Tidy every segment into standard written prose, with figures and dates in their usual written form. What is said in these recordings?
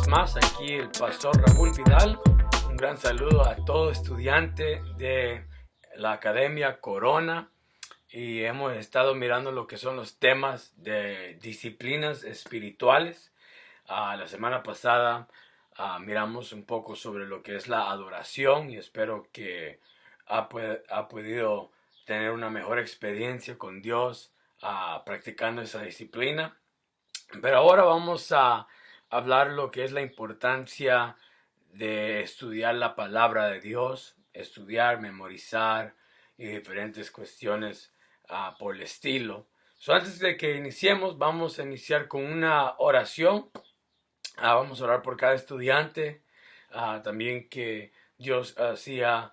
más, aquí el pastor Raúl Vidal. Un gran saludo a todo estudiante de la Academia Corona. Y hemos estado mirando lo que son los temas de disciplinas espirituales. La semana pasada miramos un poco sobre lo que es la adoración y espero que ha podido tener una mejor experiencia con Dios practicando esa disciplina. Pero ahora vamos a hablar lo que es la importancia de estudiar la palabra de Dios, estudiar, memorizar y diferentes cuestiones por el estilo. Antes de que iniciemos, vamos a iniciar con una oración. Vamos a orar por cada estudiante. También que Dios siga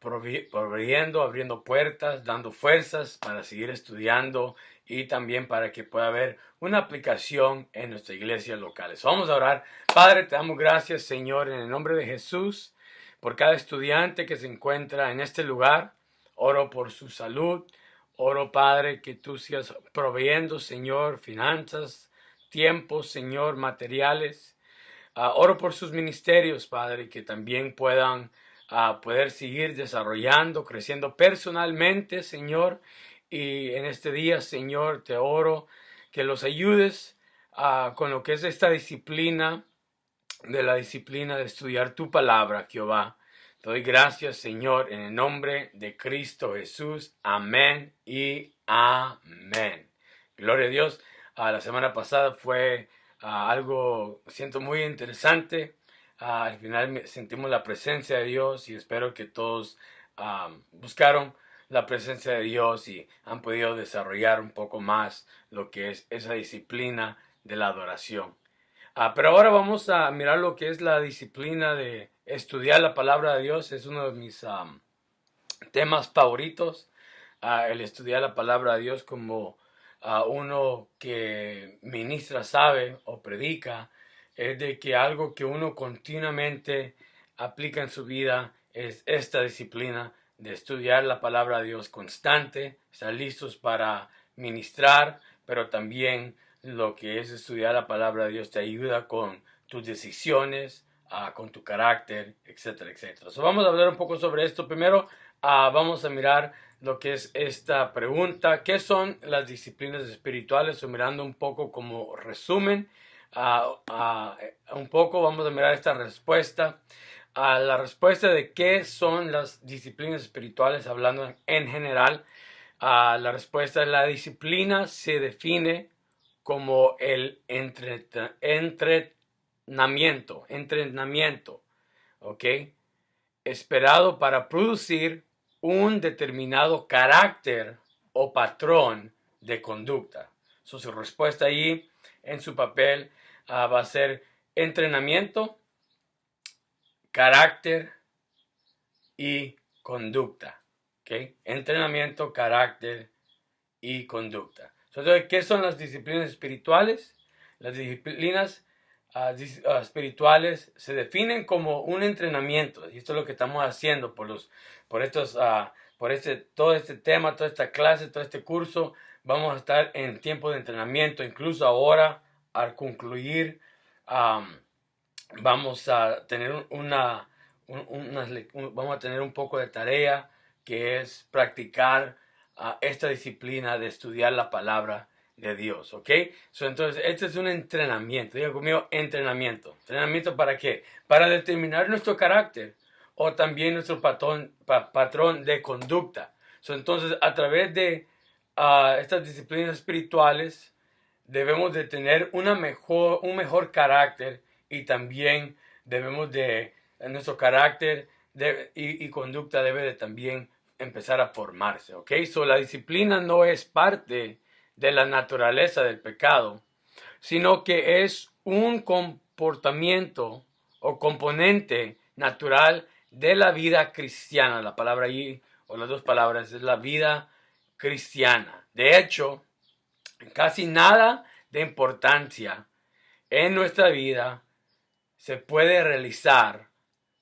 proveyendo, abriendo puertas, dando fuerzas para seguir estudiando y también para que pueda haber una aplicación en nuestra iglesia local. Vamos a orar. Padre, te damos gracias, Señor, en el nombre de Jesús, por cada estudiante que se encuentra en este lugar. Oro por su salud. Oro, Padre, que tú sigas proveyendo, Señor, finanzas, tiempos, Señor, materiales. Oro por sus ministerios, Padre, que también puedan poder seguir desarrollando, creciendo personalmente, Señor. Y en este día, Señor, te oro que los ayudes con lo que es esta disciplina, de la disciplina de estudiar tu palabra, Jehová. Te doy gracias, Señor, en el nombre de Cristo Jesús. Amén y amén. Gloria a Dios. La semana pasada fue algo, siento, muy interesante. Al final sentimos la presencia de Dios y espero que todos buscaron la presencia de Dios y han podido desarrollar un poco más lo que es esa disciplina de la adoración. Pero ahora vamos a mirar lo que es la disciplina de estudiar la palabra de Dios. Es uno de mis temas favoritos, el estudiar la palabra de Dios, como uno que ministra, sabe o predica, es de que algo que uno continuamente aplica en su vida es esta disciplina de estudiar la palabra de Dios constante, estar listos para ministrar, pero también lo que es estudiar la palabra de Dios te ayuda con tus decisiones, con tu carácter, etcétera, etcétera. Vamos a hablar un poco sobre esto. Primero, vamos a mirar lo que es esta pregunta. ¿Qué son las disciplinas espirituales? Mirando un poco como resumen. Un poco vamos a mirar esta respuesta. La respuesta de qué son las disciplinas espirituales, hablando en general. La respuesta de la disciplina se define como el entrenamiento, ¿ok? Esperado para producir un determinado carácter o patrón de conducta. Su respuesta ahí en su papel va a ser entrenamiento, carácter y conducta. ¿Okay? Entrenamiento, carácter y conducta. Entonces, ¿qué son las disciplinas espirituales? Las disciplinas espirituales se definen como un entrenamiento, y esto es lo que estamos haciendo por todo este tema, toda esta clase, todo este curso. Vamos a estar en tiempo de entrenamiento. Incluso ahora, al concluir, vamos a tener vamos a tener un poco de tarea, que es practicar esta disciplina de estudiar la palabra de Dios, ¿ok? Entonces, este es un entrenamiento. Diga conmigo, entrenamiento. ¿Entrenamiento para qué? Para determinar nuestro carácter o también nuestro patrón de conducta. Entonces, a través de estas disciplinas espirituales, debemos de tener un mejor carácter, y también nuestro carácter y conducta debe de también empezar a formarse, ¿ok? La disciplina no es parte de la naturaleza del pecado, sino que es un comportamiento o componente natural de la vida cristiana. La palabra allí, o las dos palabras, es la vida cristiana. De hecho, casi nada de importancia en nuestra vida se puede realizar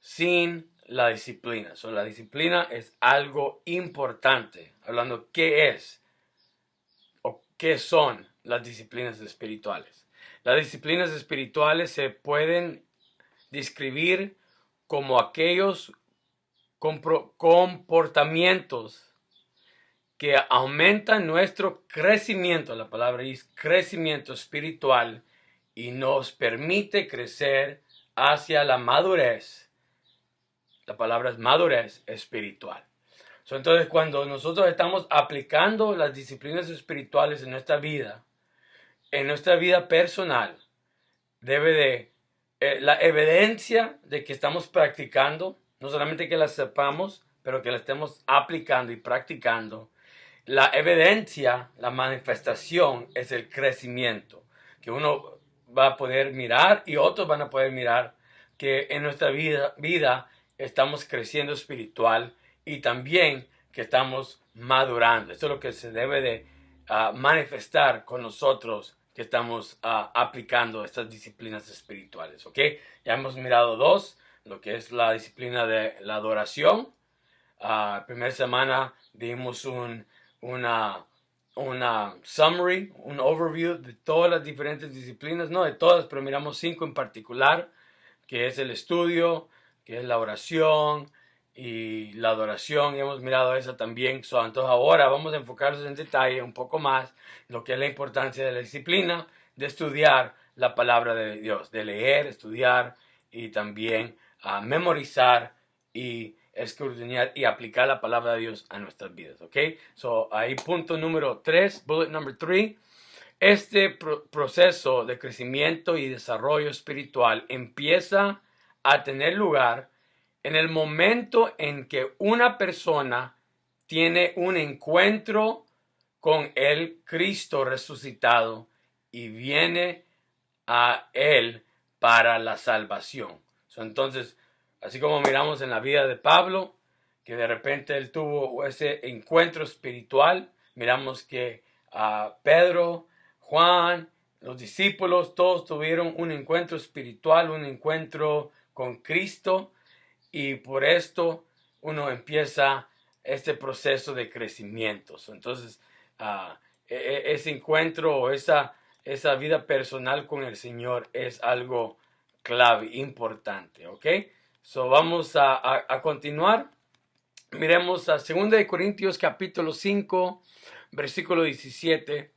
sin la disciplina. La disciplina es algo importante. Hablando qué es o qué son las disciplinas espirituales. Las disciplinas espirituales se pueden describir como aquellos comportamientos que aumentan nuestro crecimiento, la palabra es crecimiento espiritual, y nos permite crecer hacia la madurez. La palabra es madurez espiritual. Entonces, cuando nosotros estamos aplicando las disciplinas espirituales en nuestra vida personal, la evidencia de que estamos practicando, no solamente que la sepamos, pero que la estemos aplicando y practicando. La evidencia, la manifestación es el crecimiento, que uno va a poder mirar y otros van a poder mirar que en nuestra vida estamos creciendo espiritual y también que estamos madurando. Esto es lo que se debe de manifestar con nosotros que estamos aplicando estas disciplinas espirituales, ¿ok? Ya hemos mirado dos, lo que es la disciplina de la adoración. Primera semana dimos una summary, un overview de todas las diferentes disciplinas, no de todas, pero miramos 5 en particular, que es el estudio, que es la oración y la adoración, y hemos mirado esa también. Entonces ahora vamos a enfocarnos en detalle un poco más en lo que es la importancia de la disciplina, de estudiar la palabra de Dios, de leer, estudiar y también memorizar y escudriñar y aplicar la palabra de Dios a nuestras vidas, ¿ok? Ahí punto número 3, bullet number 3. Este proceso de crecimiento y desarrollo espiritual empieza a tener lugar en el momento en que una persona tiene un encuentro con el Cristo resucitado y viene a Él para la salvación. Entonces, así como miramos en la vida de Pablo, que de repente él tuvo ese encuentro espiritual, miramos que Pedro, Juan, los discípulos, todos tuvieron un encuentro espiritual, un encuentro con Cristo, y por esto uno empieza este proceso de crecimiento. Entonces, ese encuentro o esa vida personal con el Señor es algo clave, importante, ¿ok? Vamos a continuar. Miremos a 2 Corintios capítulo 5, versículo 17.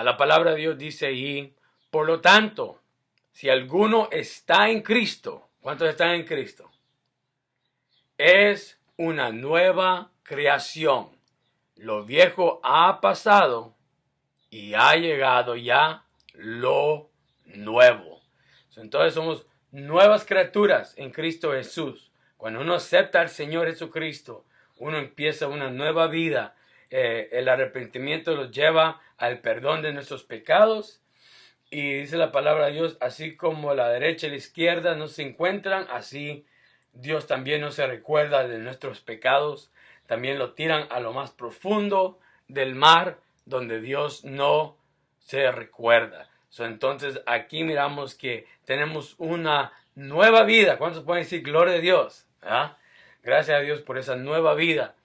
La palabra de Dios dice ahí: por lo tanto, si alguno está en Cristo, ¿cuántos están en Cristo? Es una nueva creación. Lo viejo ha pasado y ha llegado ya lo nuevo. Entonces somos nuevas criaturas en Cristo Jesús. Cuando uno acepta al Señor Jesucristo, uno empieza una nueva vida. El arrepentimiento nos lleva al perdón de nuestros pecados. Y dice la palabra de Dios: así como la derecha y la izquierda no se encuentran, así Dios también no se recuerda de nuestros pecados. También lo tiran a lo más profundo del mar, donde Dios no se recuerda. Entonces aquí miramos que tenemos una nueva vida. ¿Cuántos pueden decir gloria a Dios? Gracias a Dios por esa nueva vida.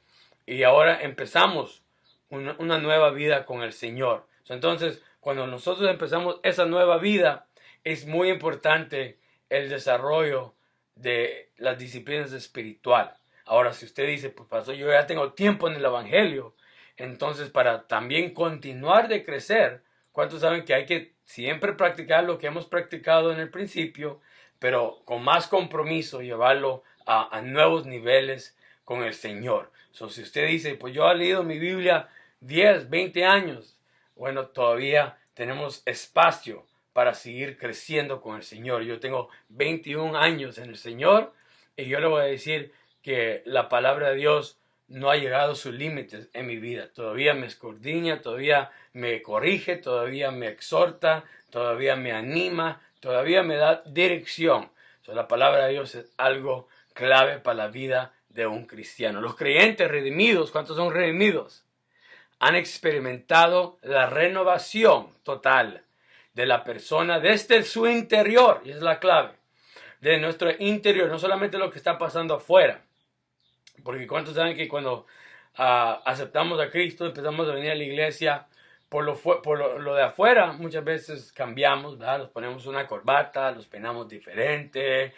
Y ahora empezamos una nueva vida con el Señor. Entonces, cuando nosotros empezamos esa nueva vida, es muy importante el desarrollo de las disciplinas espirituales. Ahora, si usted dice: pues pastor, yo ya tengo tiempo en el Evangelio, entonces para también continuar de crecer, ¿cuántos saben que hay que siempre practicar lo que hemos practicado en el principio, pero con más compromiso, llevarlo a nuevos niveles con el Señor? Si usted dice: pues yo he leído mi Biblia 10, 20 años, bueno, todavía tenemos espacio para seguir creciendo con el Señor. Yo tengo 21 años en el Señor y yo le voy a decir que la palabra de Dios no ha llegado a sus límites en mi vida. Todavía me escudriña, todavía me corrige, todavía me exhorta, todavía me anima, todavía me da dirección. La palabra de Dios es algo clave para la vida de un cristiano. Los creyentes redimidos, ¿cuántos son redimidos? Han experimentado la renovación total de la persona desde su interior, y es la clave, de nuestro interior, no solamente lo que está pasando afuera. Porque ¿cuántos saben que cuando aceptamos a Cristo, empezamos a venir a la iglesia, Lo de afuera muchas veces cambiamos, ¿verdad? Nos ponemos una corbata, los peinamos diferente,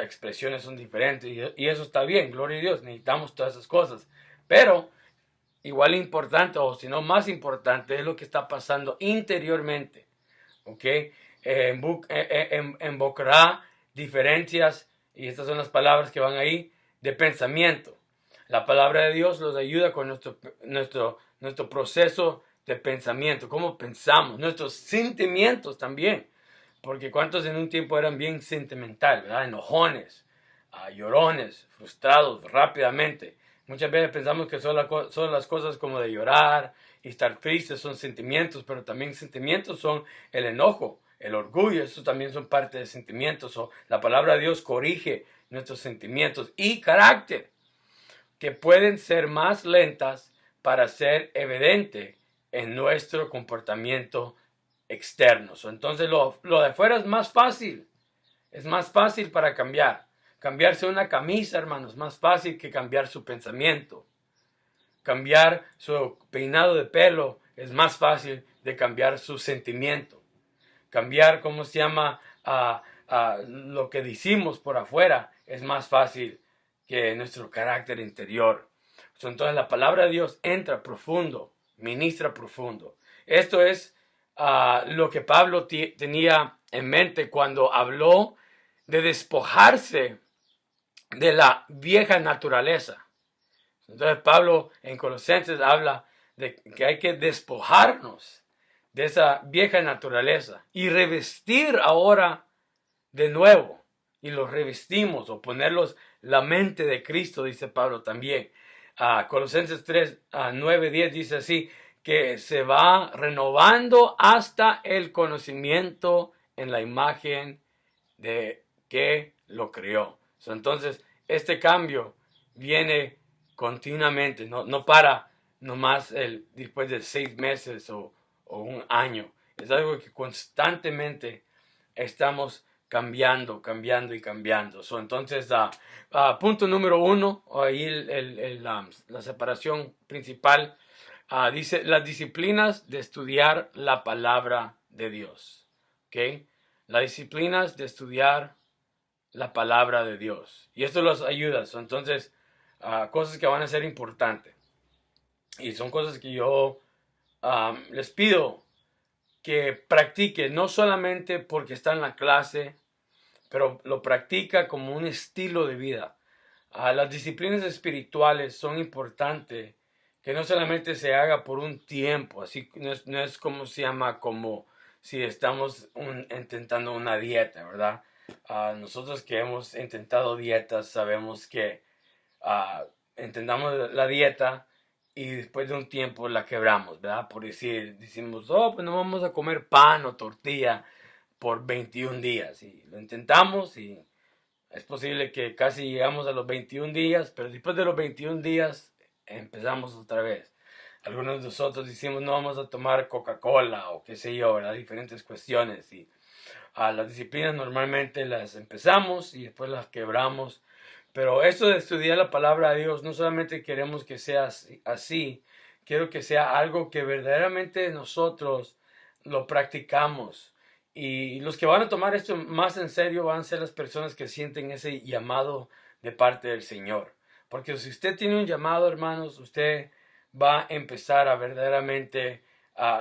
expresiones son diferentes y eso está bien, gloria a Dios, necesitamos todas esas cosas. Pero igual importante, o si no más importante, es lo que está pasando interiormente, ¿ok? Invocará diferencias, y estas son las palabras que van ahí, de pensamiento. La palabra de Dios nos ayuda con nuestro proceso de pensamiento, cómo pensamos, nuestros sentimientos también. Porque cuántos en un tiempo eran bien sentimentales, ¿verdad? Enojones, llorones, frustrados rápidamente. Muchas veces pensamos que son las cosas como de llorar y estar tristes, son sentimientos, pero también sentimientos son el enojo, el orgullo, eso también son parte de sentimientos. La palabra de Dios corrige nuestros sentimientos y carácter, que pueden ser más lentas para ser evidente en nuestro comportamiento externo. Entonces lo de afuera es más fácil para cambiar. Cambiarse una camisa, hermanos, es más fácil que cambiar su pensamiento. Cambiar su peinado de pelo es más fácil de cambiar su sentimiento. Cambiar, ¿cómo se llama? Lo que decimos por afuera es más fácil que nuestro carácter interior. Entonces la palabra de Dios entra profundo, ministra profundo. Esto es lo que Pablo tenía en mente cuando habló de despojarse de la vieja naturaleza. Entonces Pablo en Colosenses habla de que hay que despojarnos de esa vieja naturaleza y revestir ahora de nuevo. Y los revestimos o ponerlos la mente de Cristo, dice Pablo también. Colosenses 3, 9, 10 dice así, que se va renovando hasta el conocimiento en la imagen de que lo creó. Entonces, este cambio viene continuamente, no para nomás después de 6 meses o un año. Es algo que constantemente estamos cambiando y cambiando. Entonces, punto número 1, ahí la separación principal, dice las disciplinas de estudiar la palabra de Dios. ¿Ok? Las disciplinas de estudiar la palabra de Dios. Y esto los ayuda. Entonces, cosas que van a ser importantes. Y son cosas que yo les pido que practique, no solamente porque está en la clase, pero lo practica como un estilo de vida. Las disciplinas espirituales son importantes, que no solamente se haga por un tiempo, así no es como se llama, como si estamos intentando una dieta, ¿verdad? Nosotros que hemos intentado dietas sabemos que intentamos la dieta y después de un tiempo la quebramos, ¿verdad? Por decimos, pues no vamos a comer pan o tortilla por 21 días. Y lo intentamos y es posible que casi llegamos a los 21 días, pero después de los 21 días empezamos otra vez. Algunos de nosotros decimos, no vamos a tomar Coca-Cola o qué sé yo, ¿verdad? Diferentes cuestiones. Y las disciplinas normalmente las empezamos y después las quebramos. Pero esto de estudiar la palabra de Dios, no solamente queremos que sea así, quiero que sea algo que verdaderamente nosotros lo practicamos. Y los que van a tomar esto más en serio van a ser las personas que sienten ese llamado de parte del Señor. Porque si usted tiene un llamado, hermanos, usted va a empezar a verdaderamente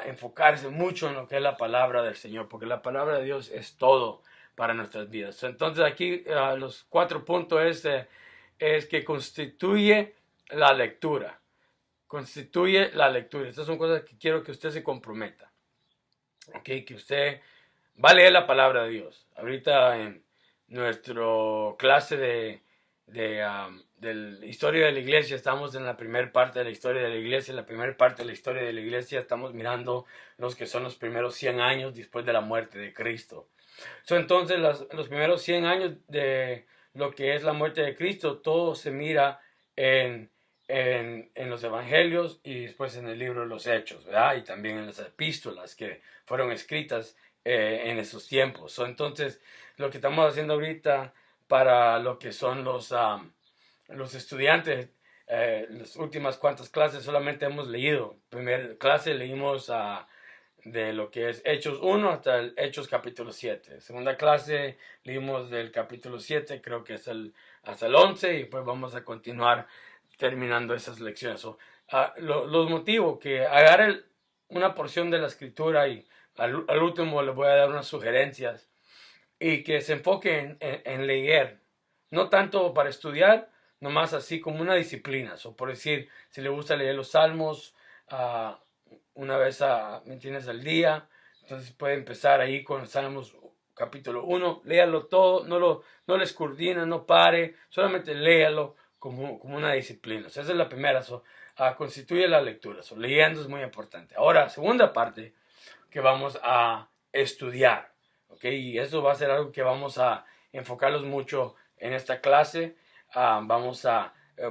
enfocarse mucho en lo que es la palabra del Señor, porque la palabra de Dios es todo para nuestras vidas. Entonces aquí los 4 puntos es que constituye la lectura. Constituye la lectura. Estas son cosas que quiero que usted se comprometa. Okay, que usted va a leer la palabra de Dios. Ahorita en nuestra clase de la historia de la iglesia, estamos en la primera parte de la historia de la iglesia. En la primera parte de la historia de la iglesia estamos mirando los que son los primeros 100 años después de la muerte de Cristo. Entonces los primeros 100 años de lo que es la muerte de Cristo, todo se mira en los evangelios y después en el libro de los Hechos, ¿verdad? Y también en las epístolas que fueron escritas en esos tiempos. Entonces, lo que estamos haciendo ahorita para lo que son los estudiantes, las últimas cuantas clases solamente hemos leído. Primera clase leímos de lo que es Hechos 1 hasta el Hechos capítulo 7. Segunda clase leímos del capítulo 7, creo que es hasta el 11, y pues vamos a continuar terminando esas lecciones. Los motivos que agarre una porción de la escritura y al último les voy a dar unas sugerencias y que se enfoque en leer, no tanto para estudiar, nomás así como una disciplina. Por decir, si le gusta leer los salmos una vez ¿me entiendes?, al día, entonces puede empezar ahí con los salmos capítulo 1, léalo todo, no le escudriñe, no pare, solamente léalo como una disciplina. Esa es la primera, constituye la lectura. Leyendo es muy importante. Ahora, segunda parte, que vamos a estudiar. ¿Ok? Y eso va a ser algo que vamos a enfocarlos mucho en esta clase. Vamos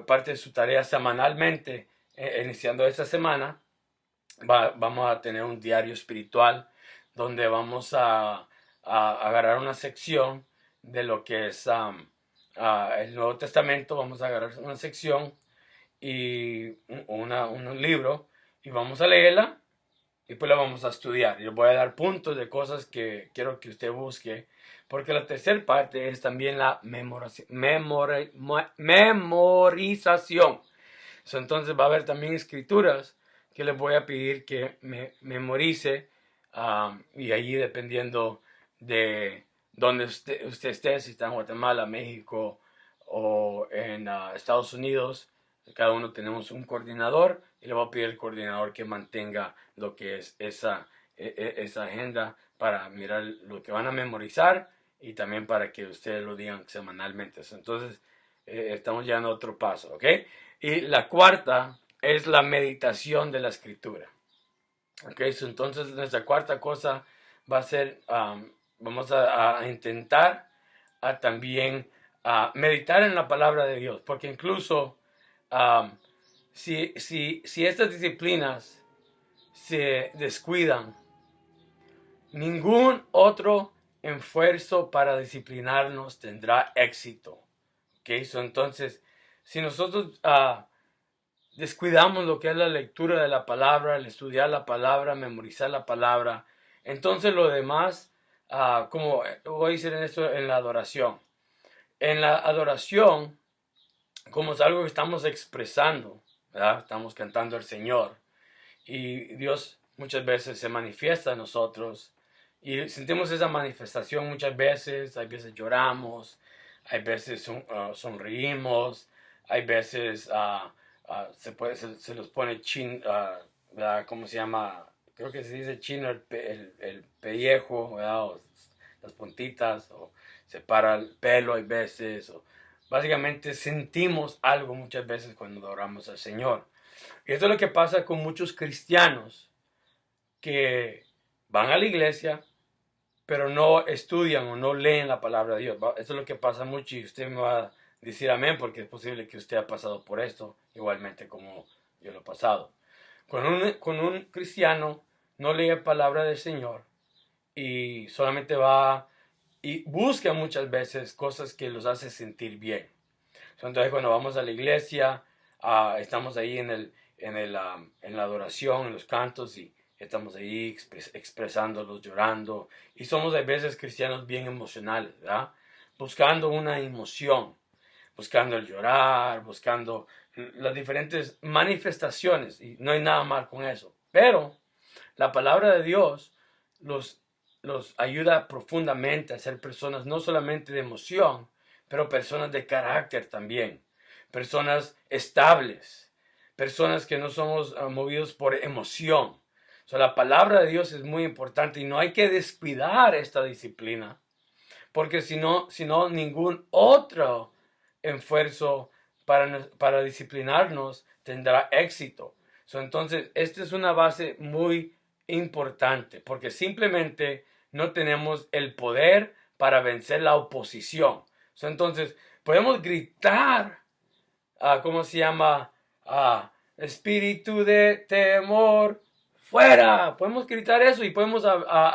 parte de su tarea semanalmente, iniciando esta semana, vamos a tener un diario espiritual donde vamos a agarrar una sección de lo que es el Nuevo Testamento. Vamos a agarrar una sección y un libro y vamos a leerla y pues la vamos a estudiar. Yo voy a dar puntos de cosas que quiero que usted busque, porque la tercera parte es también la memorización. Entonces va a haber también escrituras que les voy a pedir que memorice, y allí dependiendo de donde usted esté, si está en Guatemala, México o en Estados Unidos, cada uno tenemos un coordinador y le voy a pedir al coordinador que mantenga lo que es esa agenda para mirar lo que van a memorizar y también para que ustedes lo digan semanalmente. Entonces estamos ya en otro paso, ¿ok? Y la cuarta es la meditación de la escritura. ¿Ok? Entonces nuestra cuarta cosa va a ser, vamos a intentar también meditar en la palabra de Dios, porque incluso si estas disciplinas se descuidan, ningún otro esfuerzo para disciplinarnos tendrá éxito. ¿Okay? Entonces, si nosotros descuidamos lo que es la lectura de la palabra, el estudiar la palabra, memorizar la palabra, entonces lo demás, como voy a decir en esto, en la adoración. En la adoración, como es algo que estamos expresando, ¿verdad? Estamos cantando al Señor y Dios muchas veces se manifiesta a nosotros y sentimos esa manifestación muchas veces. Hay veces lloramos, hay veces sonreímos, hay veces se los pone ¿cómo se llama? Creo que se dice chino el pellejo, ¿verdad? O las puntitas, o se para el pelo hay veces, básicamente sentimos algo muchas veces cuando adoramos al Señor. Y esto es lo que pasa con muchos cristianos que van a la iglesia, pero no estudian o no leen la palabra de Dios. Eso es lo que pasa mucho y usted me va a decir amén, porque es posible que usted ha pasado por esto, igualmente como yo lo he pasado. Con un cristiano no lee la palabra del Señor y solamente va y busca muchas veces cosas que los hace sentir bien. Entonces cuando vamos a la iglesia, estamos ahí en la adoración, en los cantos, y estamos ahí expresándolos, llorando, y somos a veces cristianos bien emocionales, ¿verdad? Buscando una emoción, buscando el llorar, buscando las diferentes manifestaciones, y no hay nada mal con eso. Pero la palabra de Dios los ayuda profundamente a ser personas no solamente de emoción, pero personas de carácter también, personas estables, personas que no somos movidos por emoción. La palabra de Dios es muy importante y no hay que descuidar esta disciplina, porque si no ningún otro esfuerzo para disciplinarnos tendrá éxito. Entonces, esta es una base muy importante, porque simplemente no tenemos el poder para vencer la oposición. Entonces, podemos gritar, ¿cómo se llama? Espíritu de temor, fuera. Podemos gritar eso y podemos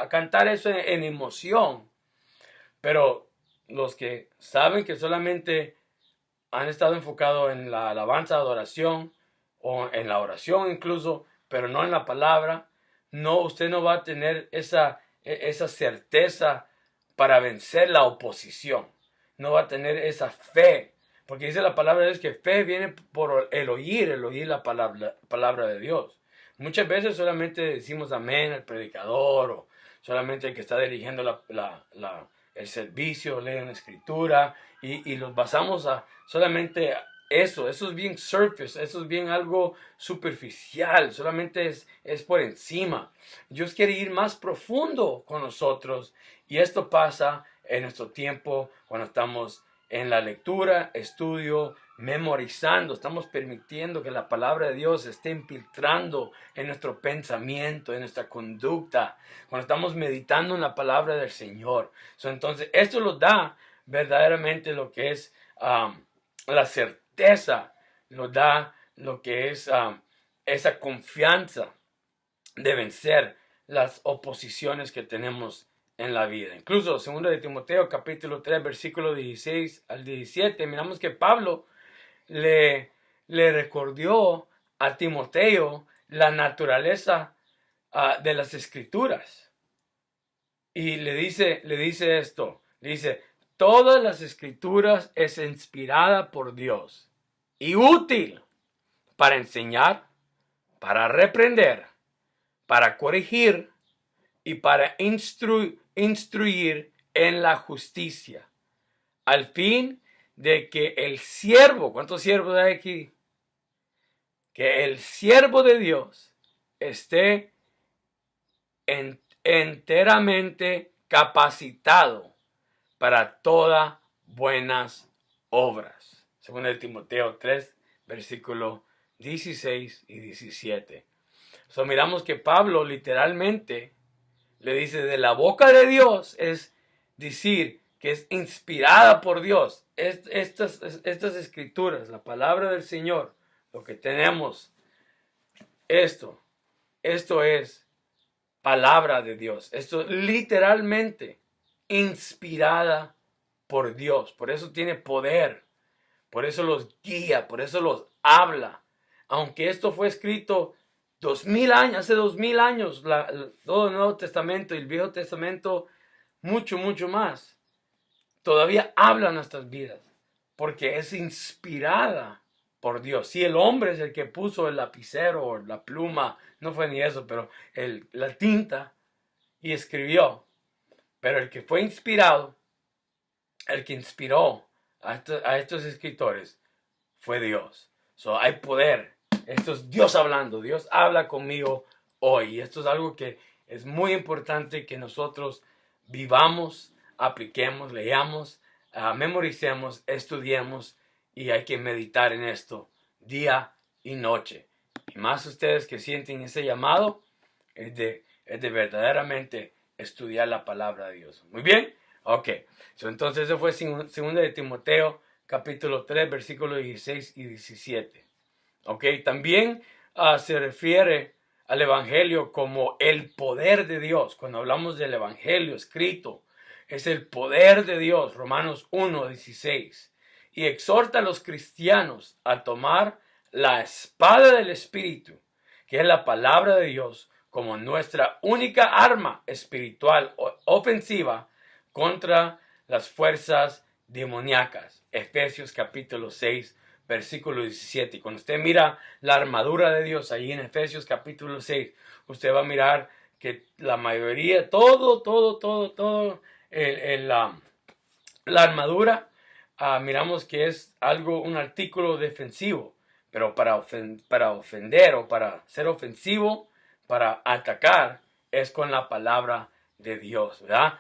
cantar eso en emoción. Pero los que saben que solamente han estado enfocados en la alabanza, adoración, o en la oración incluso, pero no en la palabra, no, usted no va a tener esa certeza para vencer la oposición. No va a tener esa fe. Porque dice la palabra de Dios que fe viene por el oír la palabra de Dios. Muchas veces solamente decimos amén al predicador o solamente el que está dirigiendo el servicio, lee una escritura y los basamos a solamente eso es bien surface, eso es bien algo superficial, solamente es por encima. Dios quiere ir más profundo con nosotros y esto pasa en nuestro tiempo cuando estamos en la lectura, estudio, memorizando, estamos permitiendo que la palabra de Dios esté infiltrando en nuestro pensamiento, en nuestra conducta, cuando estamos meditando en la palabra del Señor. Entonces, esto nos da verdaderamente lo que es la certeza, nos da lo que es esa confianza de vencer las oposiciones que tenemos en la vida. Incluso, 2 de Timoteo, capítulo 3, versículo 16 al 17, miramos que Pablo le recordó a Timoteo la naturaleza de las escrituras. Y le dice esto, le dice, todas las escrituras es inspirada por Dios y útil para enseñar, para reprender, para corregir y para instruir en la justicia, al fin de que el siervo, ¿cuántos siervos hay aquí? Que el siervo de Dios esté enteramente capacitado para todas buenas obras. Según de Timoteo 3, versículo 16 y 17. Miramos que Pablo literalmente le dice de la boca de Dios, es decir, que es inspirada por Dios. Estas escrituras, la palabra del Señor, lo que tenemos, esto es palabra de Dios. Esto es literalmente inspirada por Dios. Por eso tiene poder. Por eso los guía. Por eso los habla. Aunque esto fue escrito 2000 años, hace 2000 años, todo el Nuevo Testamento y el Viejo Testamento, mucho más. Todavía habla nuestras vidas. Porque es inspirada por Dios. Si el hombre es el que puso el lapicero o la pluma, no fue ni eso, pero la tinta y escribió. Pero el que fue inspirado, el que inspiró a estos escritores, fue Dios. Hay poder. Esto es Dios hablando. Dios habla conmigo hoy. Y esto es algo que es muy importante que nosotros vivamos, apliquemos, leamos, memoricemos, estudiemos. Y hay que meditar en esto día y noche. Y más ustedes que sienten ese llamado, es de verdaderamente estudiar la palabra de Dios. Muy bien. Ok. Entonces eso fue 2 de Timoteo, capítulo 3, versículos 16 y 17. Ok. También se refiere al evangelio como el poder de Dios. Cuando hablamos del evangelio escrito, es el poder de Dios. Romanos 1, 16. Y exhorta a los cristianos a tomar la espada del Espíritu, que es la palabra de Dios, como nuestra única arma espiritual ofensiva contra las fuerzas demoníacas. Efesios capítulo 6, versículo 17. Y cuando usted mira la armadura de Dios ahí en Efesios capítulo 6, usted va a mirar que la mayoría, la armadura, miramos que es un artículo defensivo, pero para ofender o para ser ofensivo, para atacar, es con la palabra de Dios, ¿verdad?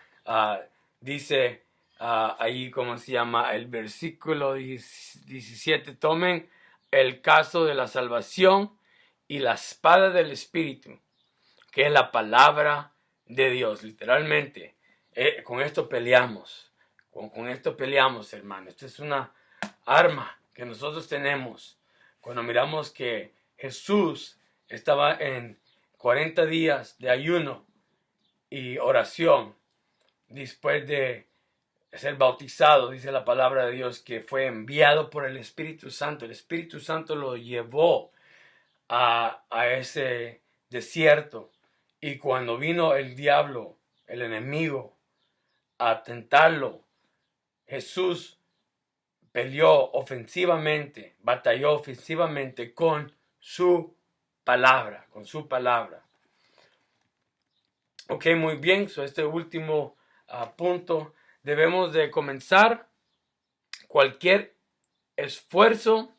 Dice ahí, ¿cómo se llama? El versículo 17, tomen el caso de la salvación y la espada del Espíritu, que es la palabra de Dios, literalmente. Con esto peleamos. Con esto peleamos, hermano. Esta es una arma que nosotros tenemos. Cuando miramos que Jesús estaba en 40 días de ayuno y oración, después de ser bautizado, dice la palabra de Dios, que fue enviado por el Espíritu Santo. El Espíritu Santo lo llevó a ese desierto. Y cuando vino el diablo, el enemigo, a tentarlo, Jesús peleó ofensivamente, batalló ofensivamente con su palabra, Ok, muy bien. Este último punto, debemos de comenzar cualquier esfuerzo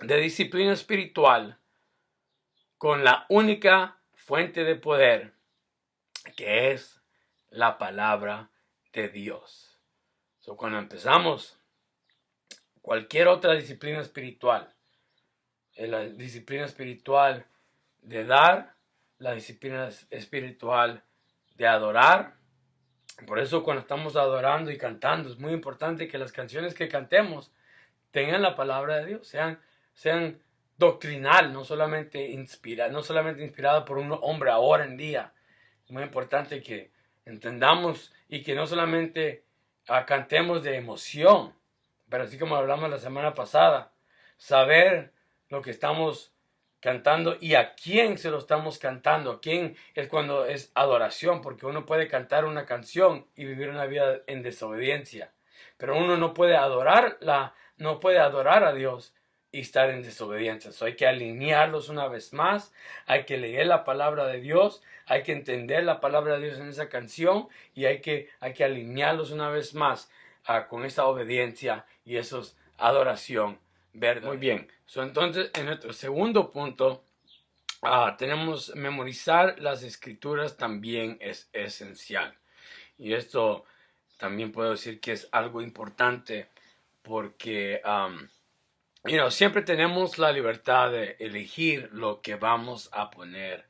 de disciplina espiritual con la única fuente de poder, que es la palabra de Dios. Cuando empezamos cualquier otra disciplina espiritual, la disciplina espiritual de dar, la disciplina espiritual de adorar. Por eso cuando estamos adorando y cantando, es muy importante que las canciones que cantemos tengan la palabra de Dios, sean doctrinal, no solamente inspirada por un hombre ahora en día. Es muy importante que entendamos y que no solamente cantemos de emoción, pero así como hablamos la semana pasada, saber lo que estamos cantando y a quién se lo estamos cantando, a quién es cuando es adoración, porque uno puede cantar una canción y vivir una vida en desobediencia, pero uno no puede adorar a Dios y estar en desobediencia. Hay que alinearlos una vez más, hay que leer la palabra de Dios, hay que entender la palabra de Dios en esa canción y hay que alinearlos una vez más con esa obediencia y eso es adoración verdadera. Muy bien, entonces en nuestro segundo punto, tenemos memorizar las escrituras también es esencial. Y esto también puedo decir que es algo importante porque siempre tenemos la libertad de elegir lo que vamos a poner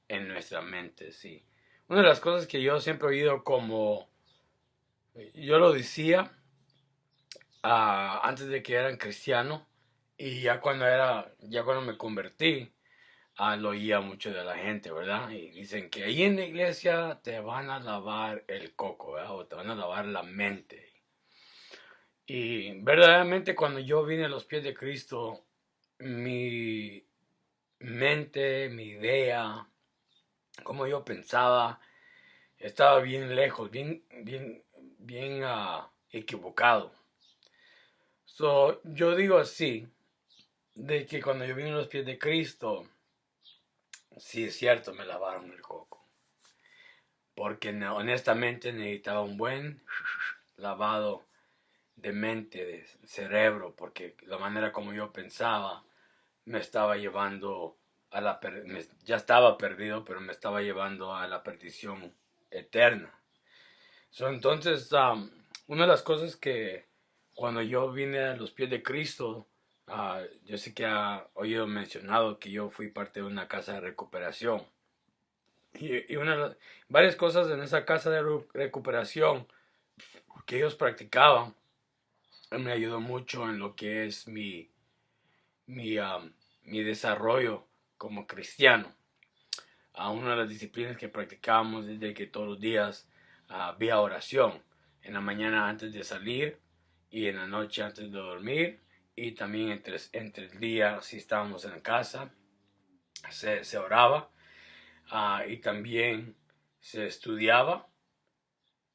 en nuestra mente, sí. Una de las cosas que yo siempre he oído, como yo lo decía antes de que era cristiano, y ya cuando me convertí, lo oía mucho de la gente, ¿verdad? Y dicen que ahí en la iglesia te van a lavar el coco, ¿verdad? O te van a lavar la mente. Y verdaderamente cuando yo vine a los pies de Cristo, mi mente, mi idea, cómo yo pensaba, estaba bien lejos, bien equivocado. Yo digo así, de que cuando yo vine a los pies de Cristo, sí es cierto, me lavaron el coco. Porque honestamente necesitaba un buen lavado de mente, de cerebro, porque la manera como yo pensaba me estaba llevando ya estaba perdido, pero me estaba llevando a la perdición eterna. Entonces, una de las cosas que cuando yo vine a los pies de Cristo, yo sé que ha oído mencionado que yo fui parte de una casa de recuperación. Y varias cosas en esa casa de recuperación que ellos practicaban me ayudó mucho en lo que es mi desarrollo como cristiano. Una de las disciplinas que practicábamos es de que todos los días había oración, en la mañana antes de salir y en la noche antes de dormir, y también entre el día, si estábamos en casa, se oraba, y también se estudiaba,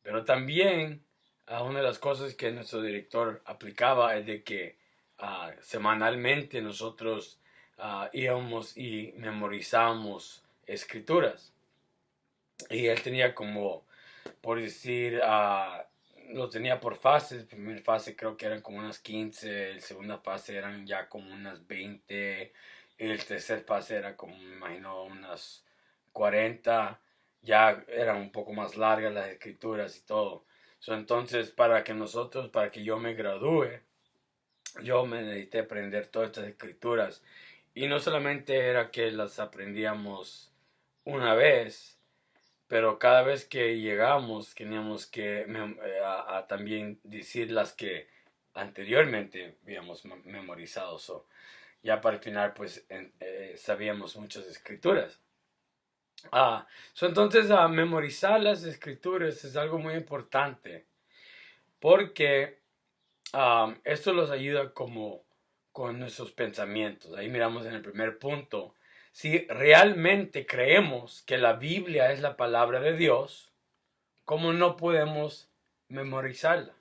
pero también una de las cosas que nuestro director aplicaba es de que semanalmente nosotros íbamos y memorizábamos escrituras. Y él tenía como, por decir, lo tenía por fases. La primera fase creo que eran como unas 15, la segunda fase eran ya como unas 20, y el tercer fase era como, me imagino, unas 40. Ya eran un poco más largas las escrituras y todo. Entonces, para que yo me gradúe, yo me necesité aprender todas estas escrituras. Y no solamente era que las aprendíamos una vez, pero cada vez que llegamos teníamos que también decir las que anteriormente habíamos memorizado. Ya para el final pues sabíamos muchas escrituras. Entonces memorizar las escrituras es algo muy importante. porque esto los ayuda como con nuestros pensamientos. Ahí miramos en el primer punto. Si realmente creemos que la Biblia es la palabra de Dios, ¿cómo no podemos memorizarla?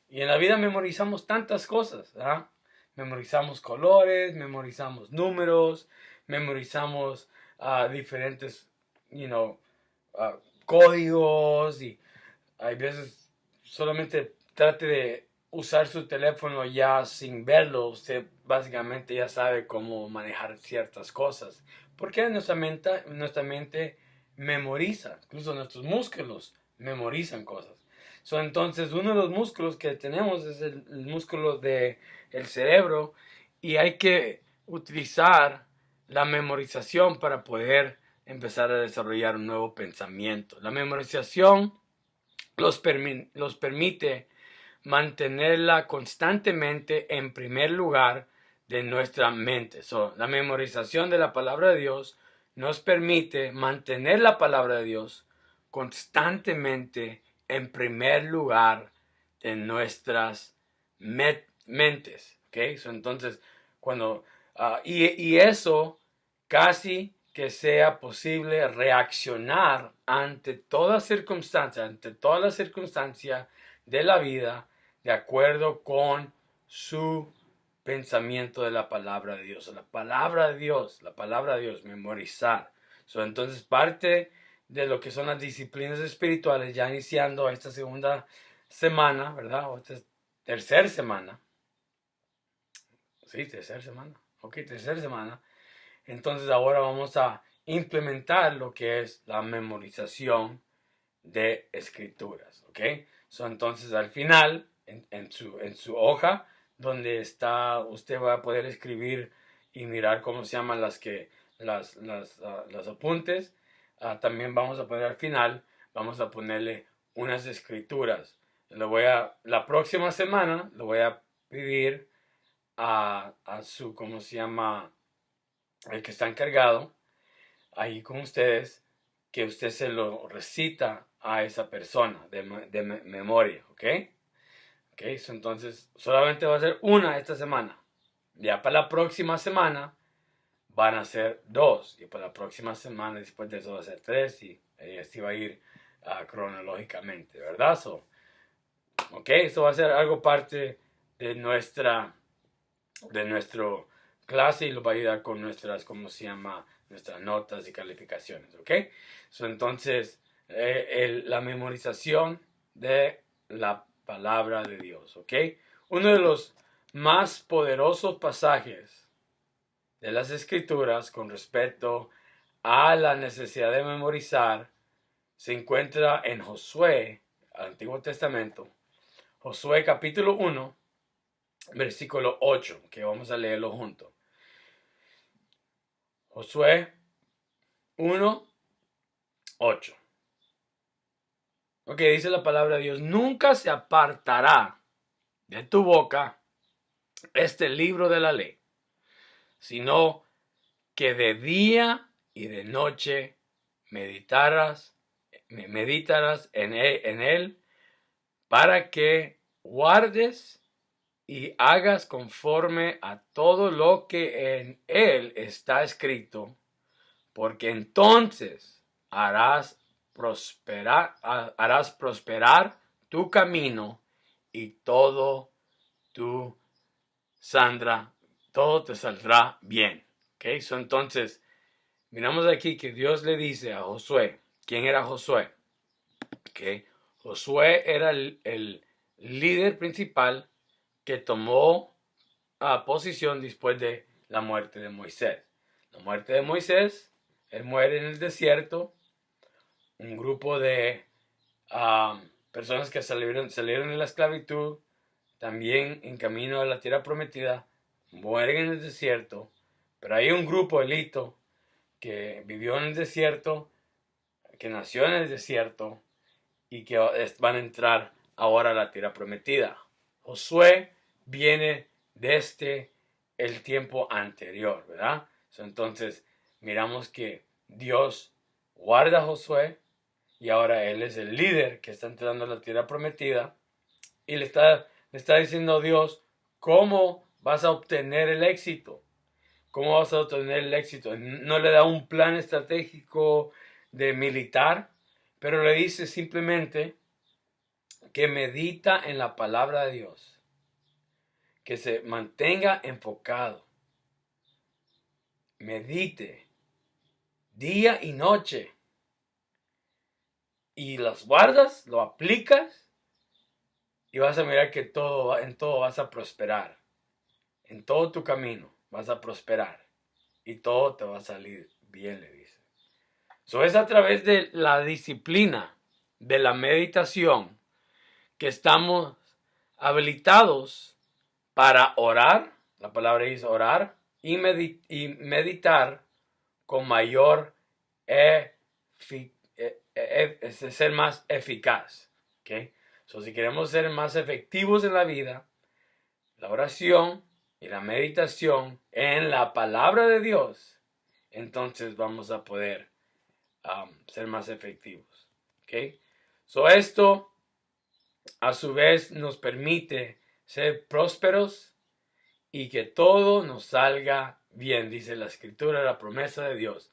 Y en la vida memorizamos tantas cosas, ¿ah? Memorizamos colores, memorizamos números, memorizamos diferentes, you know, ah, códigos, y hay veces solamente trate de usar su teléfono ya sin verlo, usted básicamente ya sabe cómo manejar ciertas cosas. Porque nuestra mente memoriza, incluso nuestros músculos memorizan cosas. Entonces uno de los músculos que tenemos es el músculo del cerebro, y hay que utilizar la memorización para poder empezar a desarrollar un nuevo pensamiento. La memorización los permite mantenerla constantemente en primer lugar de nuestra mente. La memorización de la palabra de Dios nos permite mantener la palabra de Dios constantemente en primer lugar en nuestras mentes. ¿Okay? Entonces, y eso casi que sea posible reaccionar ante toda circunstancia, de la vida, de acuerdo con su pensamiento de la palabra de Dios. La palabra de Dios, memorizar. Entonces, parte de lo que son las disciplinas espirituales, ya iniciando esta segunda semana, ¿verdad? O esta tercera semana. Sí, tercera semana. Ok, tercera semana. Entonces ahora vamos a implementar lo que es la memorización de escrituras, ¿ok? Entonces al final, en su hoja, donde está, usted va a poder escribir y mirar cómo se llaman las apuntes. También vamos a poner al final, vamos a ponerle unas escrituras. La próxima semana le voy a pedir a su, ¿cómo se llama? El que está encargado ahí con ustedes, que usted se lo recita a esa persona de memoria, ¿ok? Entonces solamente va a ser una esta semana. Ya para la próxima semana van a ser dos, y para la próxima semana después de eso va a ser tres, y así va a ir cronológicamente, ¿verdad? Eso va a ser algo parte de nuestro clase, y lo va a ayudar con nuestras, ¿cómo se llama? Nuestras notas y calificaciones, ¿ok? Entonces, la memorización de la palabra de Dios, ¿ok? Uno de los más poderosos pasajes de las Escrituras con respecto a la necesidad de memorizar se encuentra en Josué, Antiguo Testamento, Josué capítulo 1, versículo 8, que vamos a leerlo juntos. Josué 1, 8. Ok, dice la palabra de Dios: nunca se apartará de tu boca este libro de la ley, sino que de día y de noche meditarás en él, para que guardes y hagas conforme a todo lo que en él está escrito, porque entonces harás prosperar tu camino, y todo todo te saldrá bien. Entonces, miramos aquí que Dios le dice a Josué. ¿Quién era Josué? Josué era el líder principal que tomó posición después de la muerte de Moisés. La muerte de Moisés, él muere en el desierto. Un grupo de personas que salieron de la esclavitud, también en camino a la tierra prometida, mueren en el desierto. Pero hay un grupo elito que vivió en el desierto, que nació en el desierto, y que van a entrar ahora a la tierra prometida. Josué viene desde el tiempo anterior, ¿verdad? Entonces miramos que Dios guarda a Josué, y ahora él es el líder que está entrando a la tierra prometida. Y le está diciendo a Dios cómo vas a obtener el éxito. ¿Cómo vas a obtener el éxito? No le da un plan estratégico de militar, pero le dice simplemente que medita en la palabra de Dios, que se mantenga enfocado, medite día y noche, y las guardas, lo aplicas, y vas a mirar que en todo vas a prosperar. En todo tu camino vas a prosperar, y todo te va a salir bien, le dice. Eso es a través de la disciplina, de la meditación, que estamos habilitados para orar, la palabra dice orar, y meditar con mayor ser más eficaz. ¿Okay? So, si queremos ser más efectivos en la vida, la oración y la meditación en la palabra de Dios, entonces vamos a poder ser más efectivos. ¿Okay? So, esto a su vez nos permite ser prósperos y que todo nos salga bien, dice la escritura, la promesa de Dios.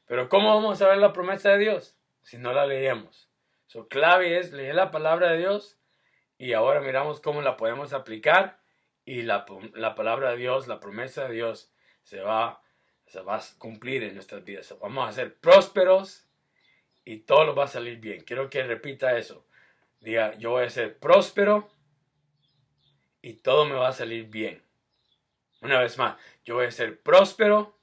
Pero ¿cómo vamos a ver la promesa de Dios si no la leemos? Su clave es leer la palabra de Dios y ahora miramos cómo la podemos aplicar y la palabra de Dios, la promesa de Dios se va a cumplir en nuestras vidas. Vamos a ser prósperos y todo nos va a salir bien. Quiero que repita eso. Diga, yo voy a ser próspero y todo me va a salir bien. Una vez más, yo voy a ser próspero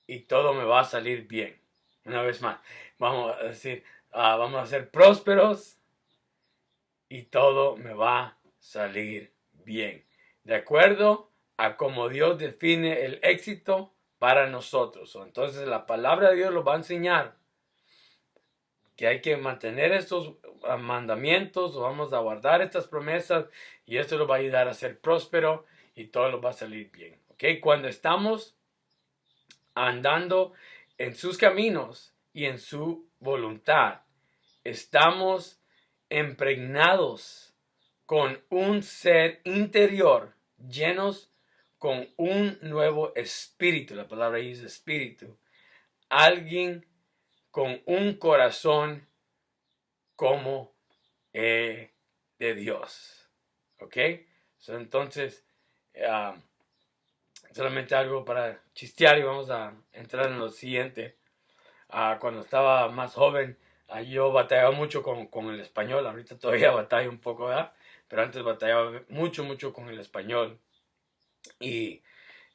y todo me va a salir bien. Una vez más, vamos a decir, vamos a ser prósperos y todo me va a salir bien. De acuerdo a cómo Dios define el éxito para nosotros. Entonces la palabra de Dios nos va a enseñar que hay que mantener estos mandamientos, vamos a guardar estas promesas y esto nos va a ayudar a ser próspero y todo nos va a salir bien. ¿Okay? Cuando estamos andando en sus caminos y en su voluntad, estamos impregnados con un ser interior, llenos con un nuevo espíritu. La palabra ahí es espíritu. Alguien con un corazón como de Dios. ¿Ok? Entonces, solamente algo para chistear y vamos a entrar en lo siguiente. Cuando estaba más joven, yo batallaba mucho con el español. Ahorita todavía batallo un poco, ¿verdad? Pero antes batallaba mucho con el español. Y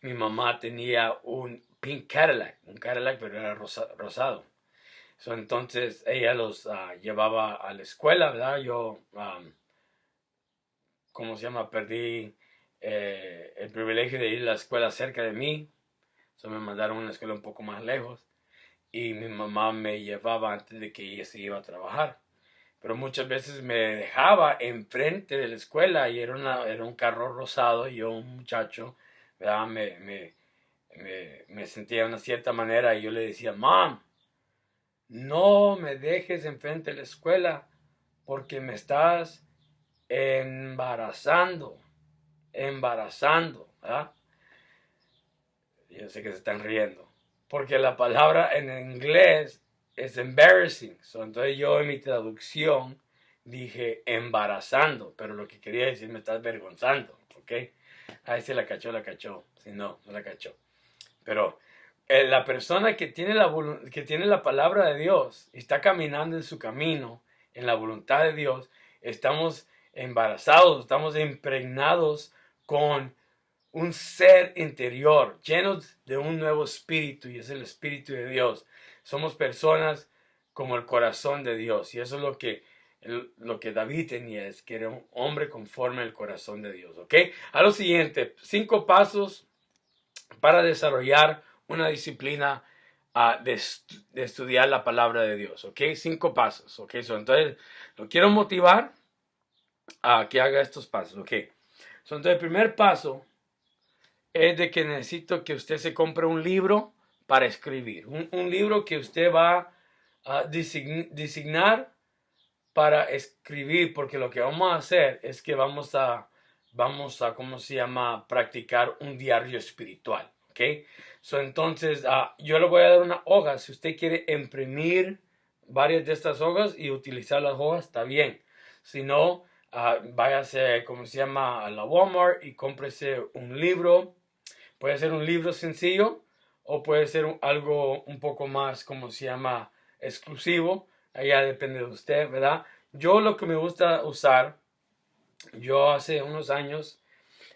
mi mamá tenía un pink Cadillac, pero era rosado. Entonces ella los llevaba a la escuela, ¿verdad? Yo, ¿cómo se llama? Perdí el privilegio de ir a la escuela cerca de mí. Me mandaron a una escuela un poco más lejos. Y mi mamá me llevaba antes de que ella se iba a trabajar. Pero muchas veces me dejaba enfrente de la escuela y era un carro rosado y yo, un muchacho, ¿verdad? Me sentía de una cierta manera y yo le decía, Mom, no me dejes enfrente de la escuela porque me estás embarazando, ¿verdad? Yo sé que se están riendo, porque la palabra en inglés es embarrassing. Entonces yo en mi traducción dije embarazando, pero lo que quería decir me está avergonzando, ¿ok? Ahí se la cachó. Si no, no la cachó. Pero la persona que tiene la palabra de Dios y está caminando en su camino, en la voluntad de Dios, estamos embarazados, estamos impregnados con un ser interior, llenos de un nuevo espíritu, y es el espíritu de Dios. Somos personas como el corazón de Dios, y eso es lo que David tenía, es que era un hombre conforme al corazón de Dios. ¿Ok? A lo siguiente, 5 pasos para desarrollar una disciplina de estudiar la palabra de Dios. ¿Ok? 5 pasos. ¿Ok? Entonces, lo quiero motivar a que haga estos pasos. ¿Ok? Entonces, el primer paso es de que necesito que usted se compre un libro para escribir. Un libro que usted va a designar para escribir, porque lo que vamos a hacer es que vamos a, ¿cómo se llama? Practicar un diario espiritual, ¿ok? Entonces, yo le voy a dar una hoja. Si usted quiere imprimir varias de estas hojas y utilizar las hojas, está bien. Si no, váyase, ¿cómo se llama? A la Walmart y cómprese un libro. Puede ser un libro sencillo o puede ser algo un poco más, ¿cómo se llama? Exclusivo. Allá depende de usted, ¿verdad? Yo lo que me gusta usar, yo hace unos años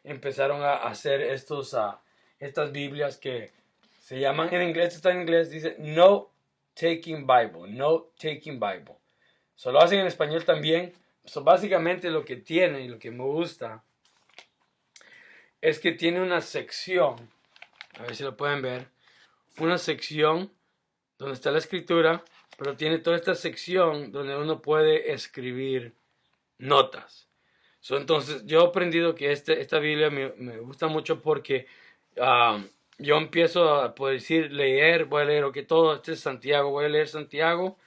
empezaron a hacer estas Biblias que se llaman, en inglés, está en inglés, dice No Taking Bible, No Taking Bible. Lo hacen en español también. Básicamente lo que tiene y lo que me gusta es que tiene una sección, a ver si lo pueden ver, una sección donde está la escritura, pero tiene toda esta sección donde uno puede escribir notas. Entonces yo he aprendido que esta Biblia me gusta mucho porque yo empiezo a poder decir, voy a leer, todo, este es Santiago, voy a leer Santiago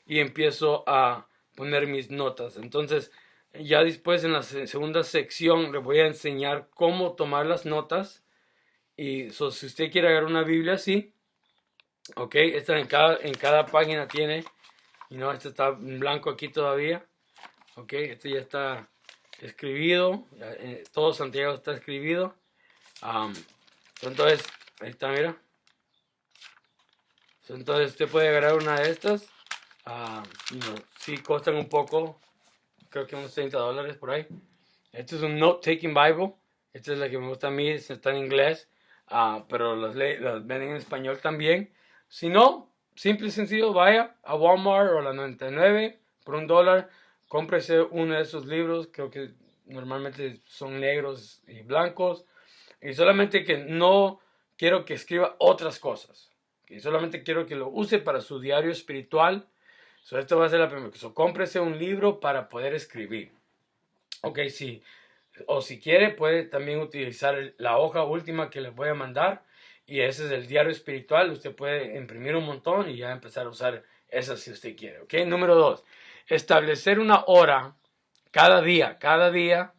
y empiezo a poner mis notas. Entonces ya después en la segunda sección le voy a enseñar cómo tomar las notas. Y si usted quiere agarrar una Biblia así, ok, esta en cada página tiene, y no, este está en blanco aquí todavía, ok, este ya está escribido, todo Santiago está escribido. Entonces, ahí está, mira. Entonces usted puede agarrar una de estas. Sí costan un poco, creo que unos $30 por ahí. Este es un Note-Taking Bible. Esta es la que me gusta a mí, está en inglés, pero las venden en español también. Si no, simple y sencillo, vaya a Walmart o a la 99 por $1. Cómprese uno de esos libros, creo que normalmente son negros y blancos. Y solamente que no quiero que escriba otras cosas. Y solamente quiero que lo use para su diario espiritual. Esto va a ser la primera. Cómprese un libro para poder escribir. Ok, sí. O si quiere, puede también utilizar la hoja última que les voy a mandar. Y ese es el diario espiritual. Usted puede imprimir un montón y ya empezar a usar esa si usted quiere. Ok, número 2. Establecer una hora cada día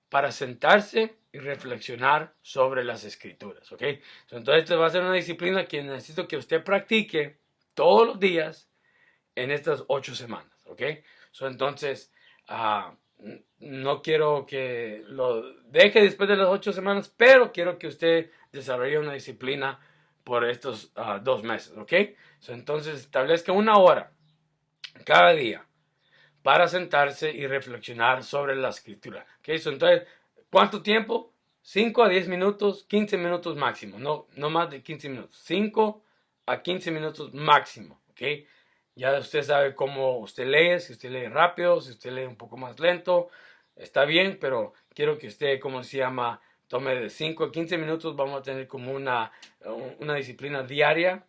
para sentarse y reflexionar sobre las escrituras. Ok, entonces esto va a ser una disciplina que necesito que usted practique todos los días en estas 8 semanas. Ok, entonces no quiero que lo deje después de las 8 semanas, pero quiero que usted desarrolle una disciplina por estos 2 meses, ¿ok? Entonces establezca una hora cada día para sentarse y reflexionar sobre la escritura, ¿ok? Entonces, ¿cuánto tiempo? 5 a 10 minutos, 15 minutos máximo, no más de 15 minutos, 5 a 15 minutos máximo, ¿ok? Ya usted sabe cómo usted lee, si usted lee rápido, si usted lee un poco más lento, está bien, pero quiero que usted, ¿cómo se llama? Tome de 5 a 15 minutos, vamos a tener como una disciplina diaria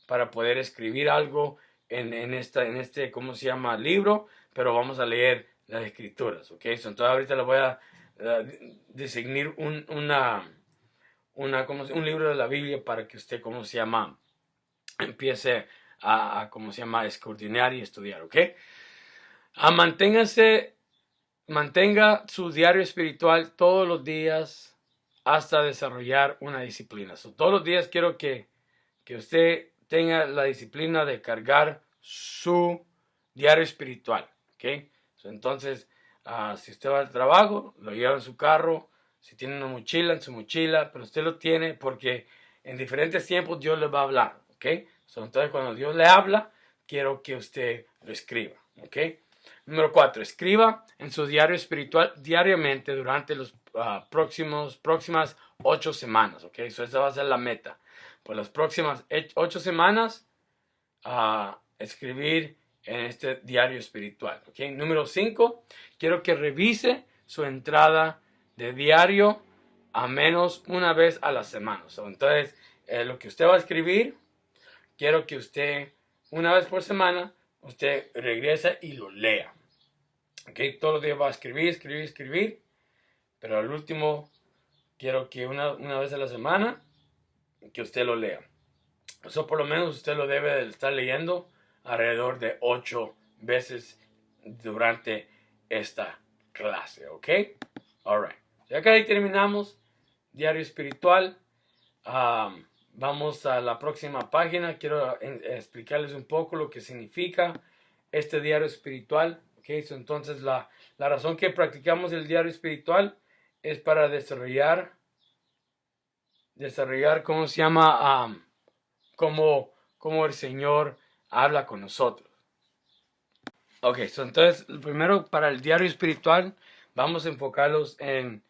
para poder escribir algo en este, ¿cómo se llama? Libro, pero vamos a leer las escrituras, ¿ok? Entonces ahorita le voy a designar un libro de la Biblia para que usted, ¿cómo se llama? Empiece ¿cómo se llama? Escudriñar y estudiar, ¿ok? Mantenga su diario espiritual todos los días hasta desarrollar una disciplina. Todos los días quiero que usted tenga la disciplina de cargar su diario espiritual, ¿ok? Entonces, si usted va al trabajo, lo lleva en su carro, si tiene una mochila, en su mochila, pero usted lo tiene porque en diferentes tiempos Dios le va a hablar, ¿ok? Entonces, cuando Dios le habla, quiero que usted lo escriba, ¿ok? Número 4, escriba en su diario espiritual diariamente durante las próximas 8 semanas, ¿ok? Esa va a ser la meta. Por las próximas 8 semanas, escribir en este diario espiritual, ¿ok? Número 5, quiero que revise su entrada de diario a menos una vez a la semana. Entonces, lo que usted va a escribir, quiero que usted, una vez por semana, usted regresa y lo lea. ¿Ok? Todos los días va a escribir. Pero al último, quiero que una vez a la semana, que usted lo lea. Eso por lo menos usted lo debe de estar leyendo alrededor de 8 veces durante esta clase, ¿ok? Alright. Ya que ahí terminamos, diario espiritual. Vamos a la próxima página. Quiero explicarles un poco lo que significa este diario espiritual. ¿Okay? So, entonces, la razón que practicamos el diario espiritual es para desarrollar, ¿cómo se llama? Cómo el Señor habla con nosotros. Ok, so, entonces, primero para el diario espiritual, vamos a enfocarlos en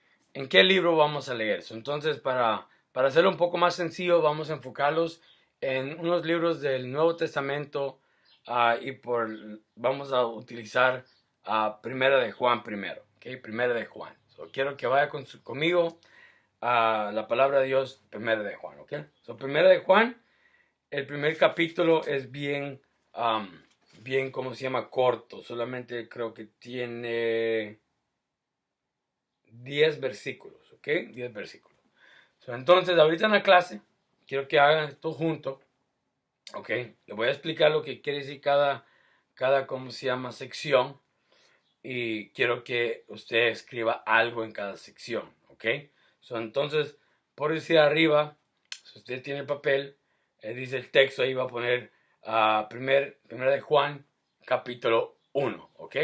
qué libro vamos a leer. So, entonces, para hacerlo un poco más sencillo, vamos a enfocarlos en unos libros del Nuevo Testamento vamos a utilizar Primera de Juan primero. Okay, Primera de Juan. So, quiero que vaya conmigo a la palabra de Dios, Primera de Juan. Okay? So, Primera de Juan, el primer capítulo es bien, ¿cómo se llama? Corto. Solamente creo que tiene 10 versículos. ¿Ok? 10 versículos. So, entonces, ahorita en la clase, quiero que hagan esto juntos. Ok, le voy a explicar lo que quiere decir cada ¿cómo se llama? Sección. Y quiero que usted escriba algo en cada sección. Ok, so, entonces, por decir arriba, si usted tiene el papel, dice el texto, ahí va a poner Primera de Juan, capítulo 1. Ok,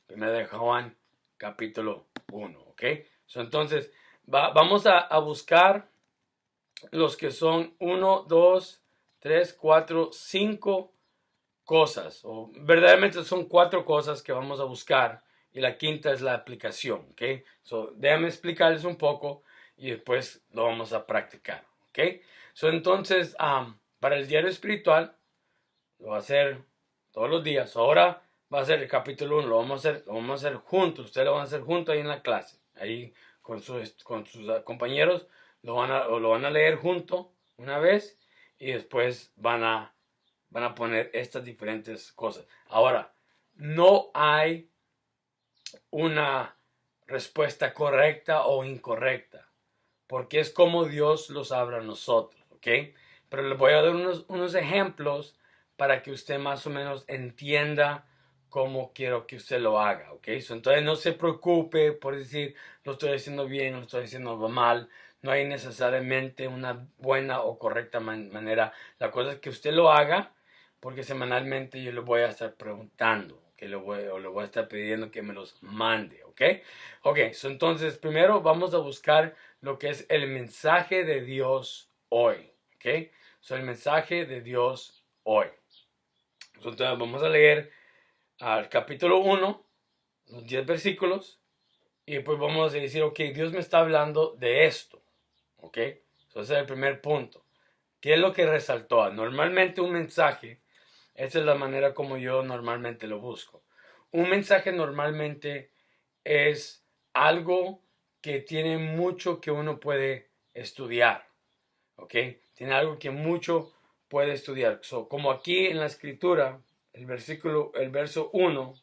Primera de Juan, capítulo 1. Ok, so, entonces, vamos a buscar los que son 1, 2, 3, 4, 5 cosas, o verdaderamente son 4 cosas que vamos a buscar, y la quinta es la aplicación, ¿ok? So, déjame explicarles un poco y después lo vamos a practicar, ¿ok? So, entonces, para el diario espiritual, lo va a hacer todos los días. Ahora va a ser el capítulo 1, lo vamos a hacer juntos, ustedes lo van a hacer juntos ahí en la clase, ahí con sus compañeros, lo van a leer junto una vez y después van a poner estas diferentes cosas. Ahora, no hay una respuesta correcta o incorrecta, porque es como Dios los habla a nosotros, ¿ok? Pero les voy a dar unos ejemplos para que usted más o menos entienda cómo quiero que usted lo haga, ¿ok? So, entonces no se preocupe por decir, lo estoy haciendo bien, lo estoy haciendo mal. No hay necesariamente una buena o correcta manera. La cosa es que usted lo haga, porque semanalmente yo le voy a estar preguntando, le voy a estar pidiendo que me los mande, ¿ok? Ok, so, entonces primero vamos a buscar lo que es el mensaje de Dios hoy, ¿ok? So, el mensaje de Dios hoy. So, entonces vamos a leer al capítulo 1, los 10 versículos, y después vamos a decir, ok, Dios me está hablando de esto, ¿ok? So, ese es el primer punto. ¿Qué es lo que resaltó? Normalmente un mensaje, esa es la manera como yo normalmente lo busco. Un mensaje normalmente es algo que tiene mucho que uno puede estudiar, ¿ok? Tiene algo que mucho puede estudiar. So, como aquí en la escritura, el verso 1,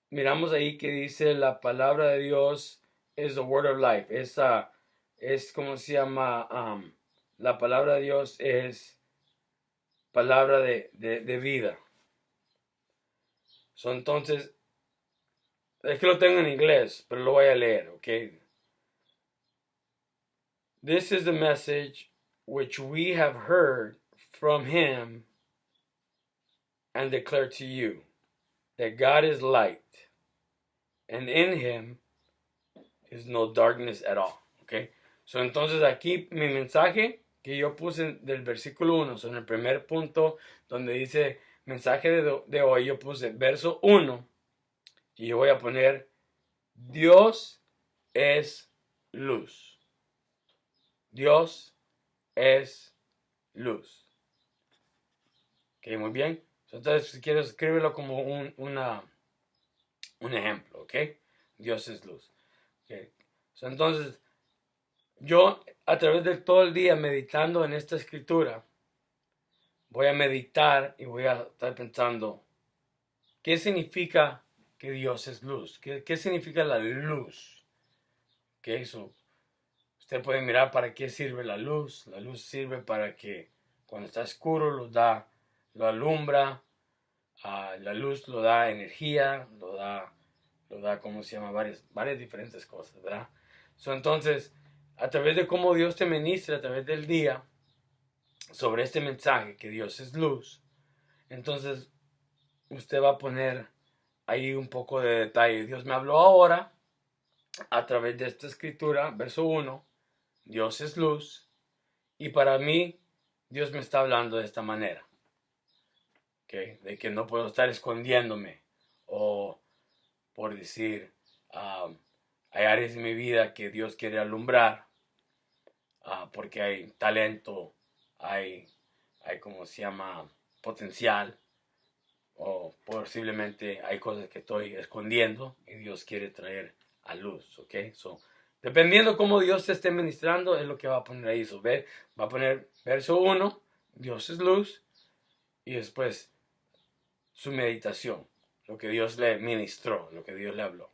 miramos ahí que dice la palabra de Dios es the word of life. Es como se llama, la palabra de Dios es palabra de vida. So, entonces, es que lo tengo en inglés, pero lo voy a leer, ¿ok? This is the message which we have heard from him and declare to you, that God is light, and in him is no darkness at all. Okay? So, entonces aquí mi mensaje que yo puse del versículo 1, so en el primer punto donde dice mensaje de hoy, yo puse verso 1 y yo voy a poner Dios es luz. Dios es luz. Ok, muy bien. Entonces, si quieres, escríbelo como un ejemplo, ¿ok? Dios es luz. Okay. So, entonces, yo a través de todo el día meditando en esta escritura, voy a meditar y voy a estar pensando, ¿qué significa que Dios es luz? ¿Qué significa la luz? ¿Qué eso? Usted puede mirar para qué sirve la luz. La luz sirve para que cuando está oscuro lo alumbra. La luz lo da energía, lo da, ¿cómo se llama? Varias diferentes cosas, ¿verdad? Entonces, a través de cómo Dios te ministra, a través del día, sobre este mensaje, que Dios es luz, entonces usted va a poner ahí un poco de detalle. Dios me habló ahora a través de esta escritura, verso 1, Dios es luz, y para mí Dios me está hablando de esta manera, ¿okay? De que no puedo estar escondiéndome, o por decir, hay áreas de mi vida que Dios quiere alumbrar, porque hay talento, hay como se llama, potencial, o posiblemente hay cosas que estoy escondiendo y Dios quiere traer a luz, ¿ok? Dependiendo cómo Dios te esté ministrando, es lo que va a poner ahí. Va a poner verso 1, Dios es luz, y después su meditación, lo que Dios le ministró, lo que Dios le habló.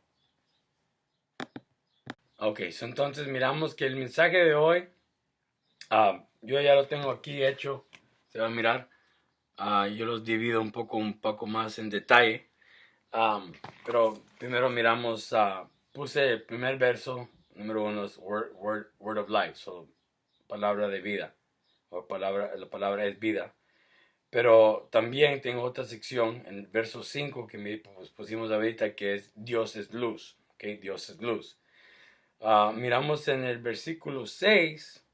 Ok, entonces miramos que el mensaje de hoy, yo ya lo tengo aquí hecho, se va a mirar. Yo los divido un poco más en detalle. Pero primero miramos, puse el primer verso, número 1 es word of life, palabra de vida, o la palabra es vida. Pero también tengo otra sección, en el verso 5 que pusimos ahorita, que es Dios es luz, ¿okay? Dios es luz. Miramos en el versículo 6,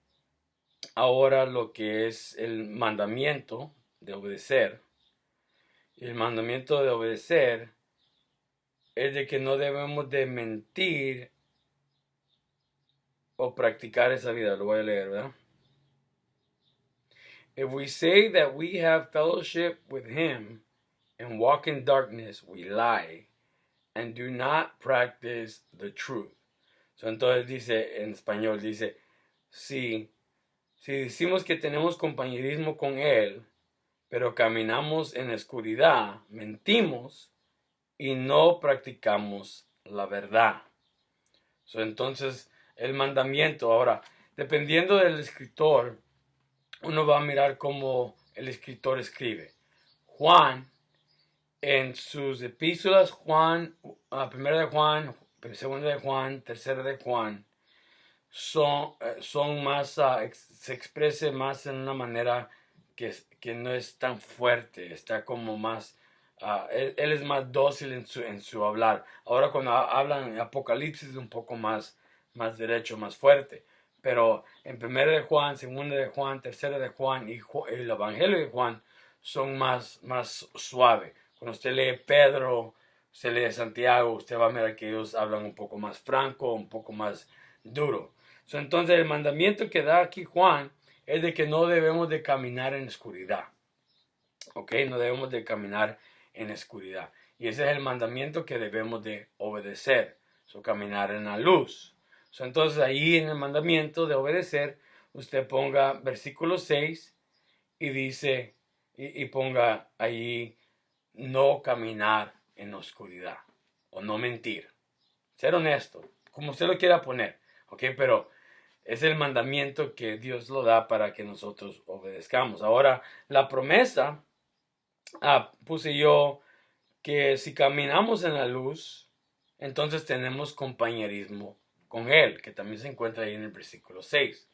ahora lo que es el mandamiento de obedecer. Y el mandamiento de obedecer es de que no debemos de mentir o practicar esa vida. Lo voy a leer, ¿verdad? If we say that we have fellowship with him and walk in darkness, we lie and do not practice the truth. Entonces dice, en español, dice, si decimos que tenemos compañerismo con él, pero caminamos en la oscuridad, mentimos y no practicamos la verdad. Entonces, el mandamiento, ahora, dependiendo del escritor, uno va a mirar cómo el escritor escribe. Juan, en sus epístolas, primera de Juan, segunda de Juan, tercera de Juan, son más, se expresa más en una manera que no es tan fuerte, está como más, él es más dócil en su hablar. Ahora cuando hablan en Apocalipsis es un poco más derecho, más fuerte. Pero en primera de Juan, segunda de Juan, tercera de Juan y el Evangelio de Juan son más suave. Cuando usted lee Pedro, usted lee Santiago, usted va a ver que ellos hablan un poco más franco, un poco más duro. Entonces el mandamiento que da aquí Juan es de que no debemos de caminar en oscuridad. ¿Ok? No debemos de caminar en oscuridad. Y ese es el mandamiento que debemos de obedecer. Caminar en la luz. Entonces ahí en el mandamiento de obedecer, usted ponga versículo 6 y dice, y ponga ahí, no caminar en oscuridad. O no mentir. Ser honesto. Como usted lo quiera poner. ¿Ok? Pero es el mandamiento que Dios lo da para que nosotros obedezcamos. Ahora, la promesa, puse yo que si caminamos en la luz, entonces tenemos compañerismo con Él, que también se encuentra ahí en el versículo 6.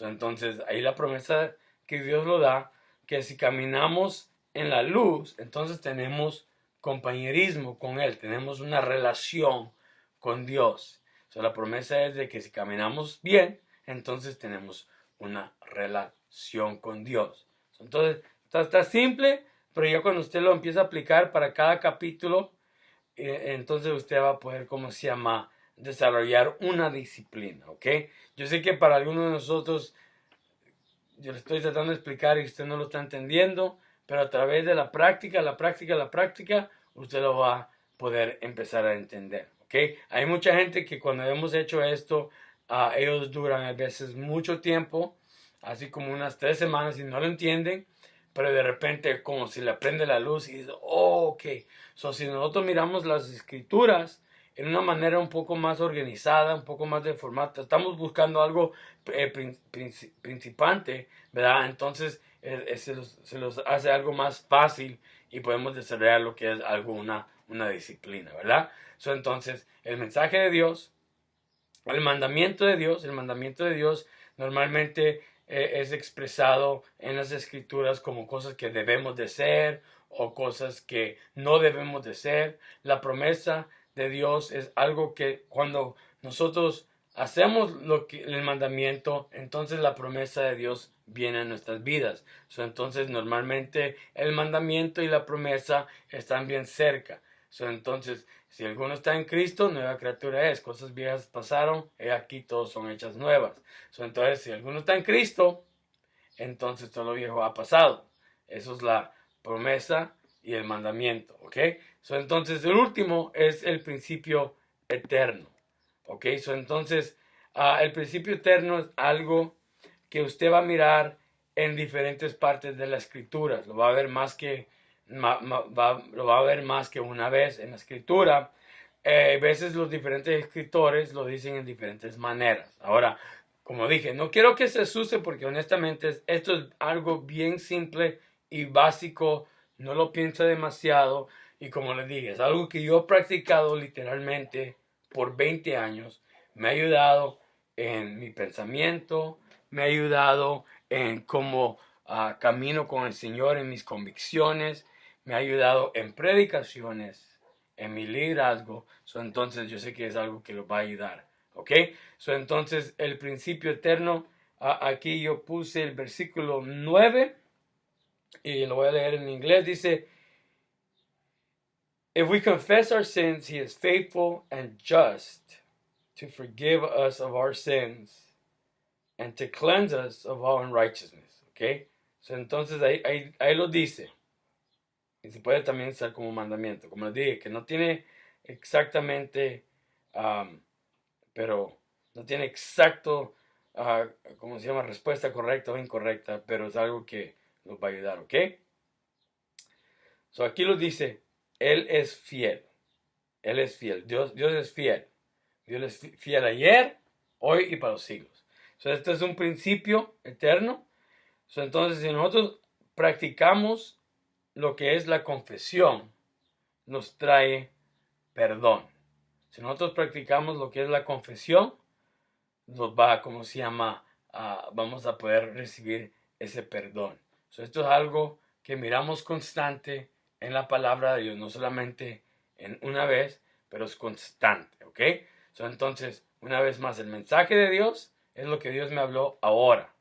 Entonces, ahí la promesa que Dios lo da, que si caminamos en la luz, entonces tenemos compañerismo con Él, tenemos una relación con Dios. La promesa es de que si caminamos bien, entonces tenemos una relación con Dios. Entonces, está simple, pero ya cuando usted lo empieza a aplicar para cada capítulo, entonces usted va a poder, ¿cómo se llama?, desarrollar una disciplina, ¿ok? Yo sé que para algunos de nosotros, yo le estoy tratando de explicar y usted no lo está entendiendo, pero a través de la práctica, usted lo va a poder empezar a entender, ¿ok? Hay mucha gente que cuando hemos hecho esto, ellos duran a veces mucho tiempo, así como unas 3 semanas y no lo entienden, pero de repente como si le prende la luz y dice, oh, ok. Si nosotros miramos las escrituras en una manera un poco más organizada, un poco más de formato, estamos buscando algo principante, ¿verdad? Entonces se los hace algo más fácil y podemos desarrollar lo que es una disciplina, ¿verdad? Entonces, el mensaje de Dios, el mandamiento de Dios normalmente es expresado en las escrituras como cosas que debemos de ser o cosas que no debemos de ser. La promesa de Dios es algo que cuando nosotros hacemos el mandamiento, entonces la promesa de Dios viene a nuestras vidas. Entonces normalmente el mandamiento y la promesa están bien cerca. Entonces, si alguno está en Cristo, nueva criatura es. Cosas viejas pasaron, he aquí todos son hechas nuevas. Entonces, si alguno está en Cristo, entonces todo lo viejo ha pasado. Eso es la promesa y el mandamiento, ¿ok? Entonces, el último es el principio eterno, ¿ok? Entonces, el principio eterno es algo que usted va a mirar en diferentes partes de la escritura. Lo va a ver más que lo va a ver más que una vez en la escritura. A veces los diferentes escritores lo dicen en diferentes maneras. Ahora, como dije, no quiero que se asuste porque honestamente esto es algo bien simple y básico. No lo piensa demasiado. Y como les dije, es algo que yo he practicado literalmente por 20 años. Me ha ayudado en mi pensamiento, me ha ayudado en cómo camino con el Señor, en mis convicciones, me ha ayudado en predicaciones, en mi liderazgo. Entonces yo sé que es algo que lo va a ayudar, ¿ok? Entonces el principio eterno, aquí yo puse el versículo 9 y lo voy a leer en inglés. Dice, if we confess our sins, he is faithful and just to forgive us of our sins and to cleanse us of all unrighteousness. ¿Ok? Entonces ahí lo dice. Y se puede también usar como mandamiento. Como les dije, que no tiene exactamente, pero no tiene exacto, ¿cómo se llama? Respuesta correcta o incorrecta, pero es algo que nos va a ayudar. ¿Ok? Aquí lo dice, Él es fiel. Él es fiel. Dios es fiel. Dios es fiel ayer, hoy y para los siglos. Este es un principio eterno. Entonces, si nosotros practicamos lo que es la confesión, nos trae perdón. Si nosotros practicamos lo que es la confesión, nos va, ¿cómo se llama? Vamos a poder recibir ese perdón. Esto es algo que miramos constante en la palabra de Dios, no solamente en una vez, pero es constante, ¿ok? Entonces, una vez más, el mensaje de Dios es lo que Dios me habló ahora.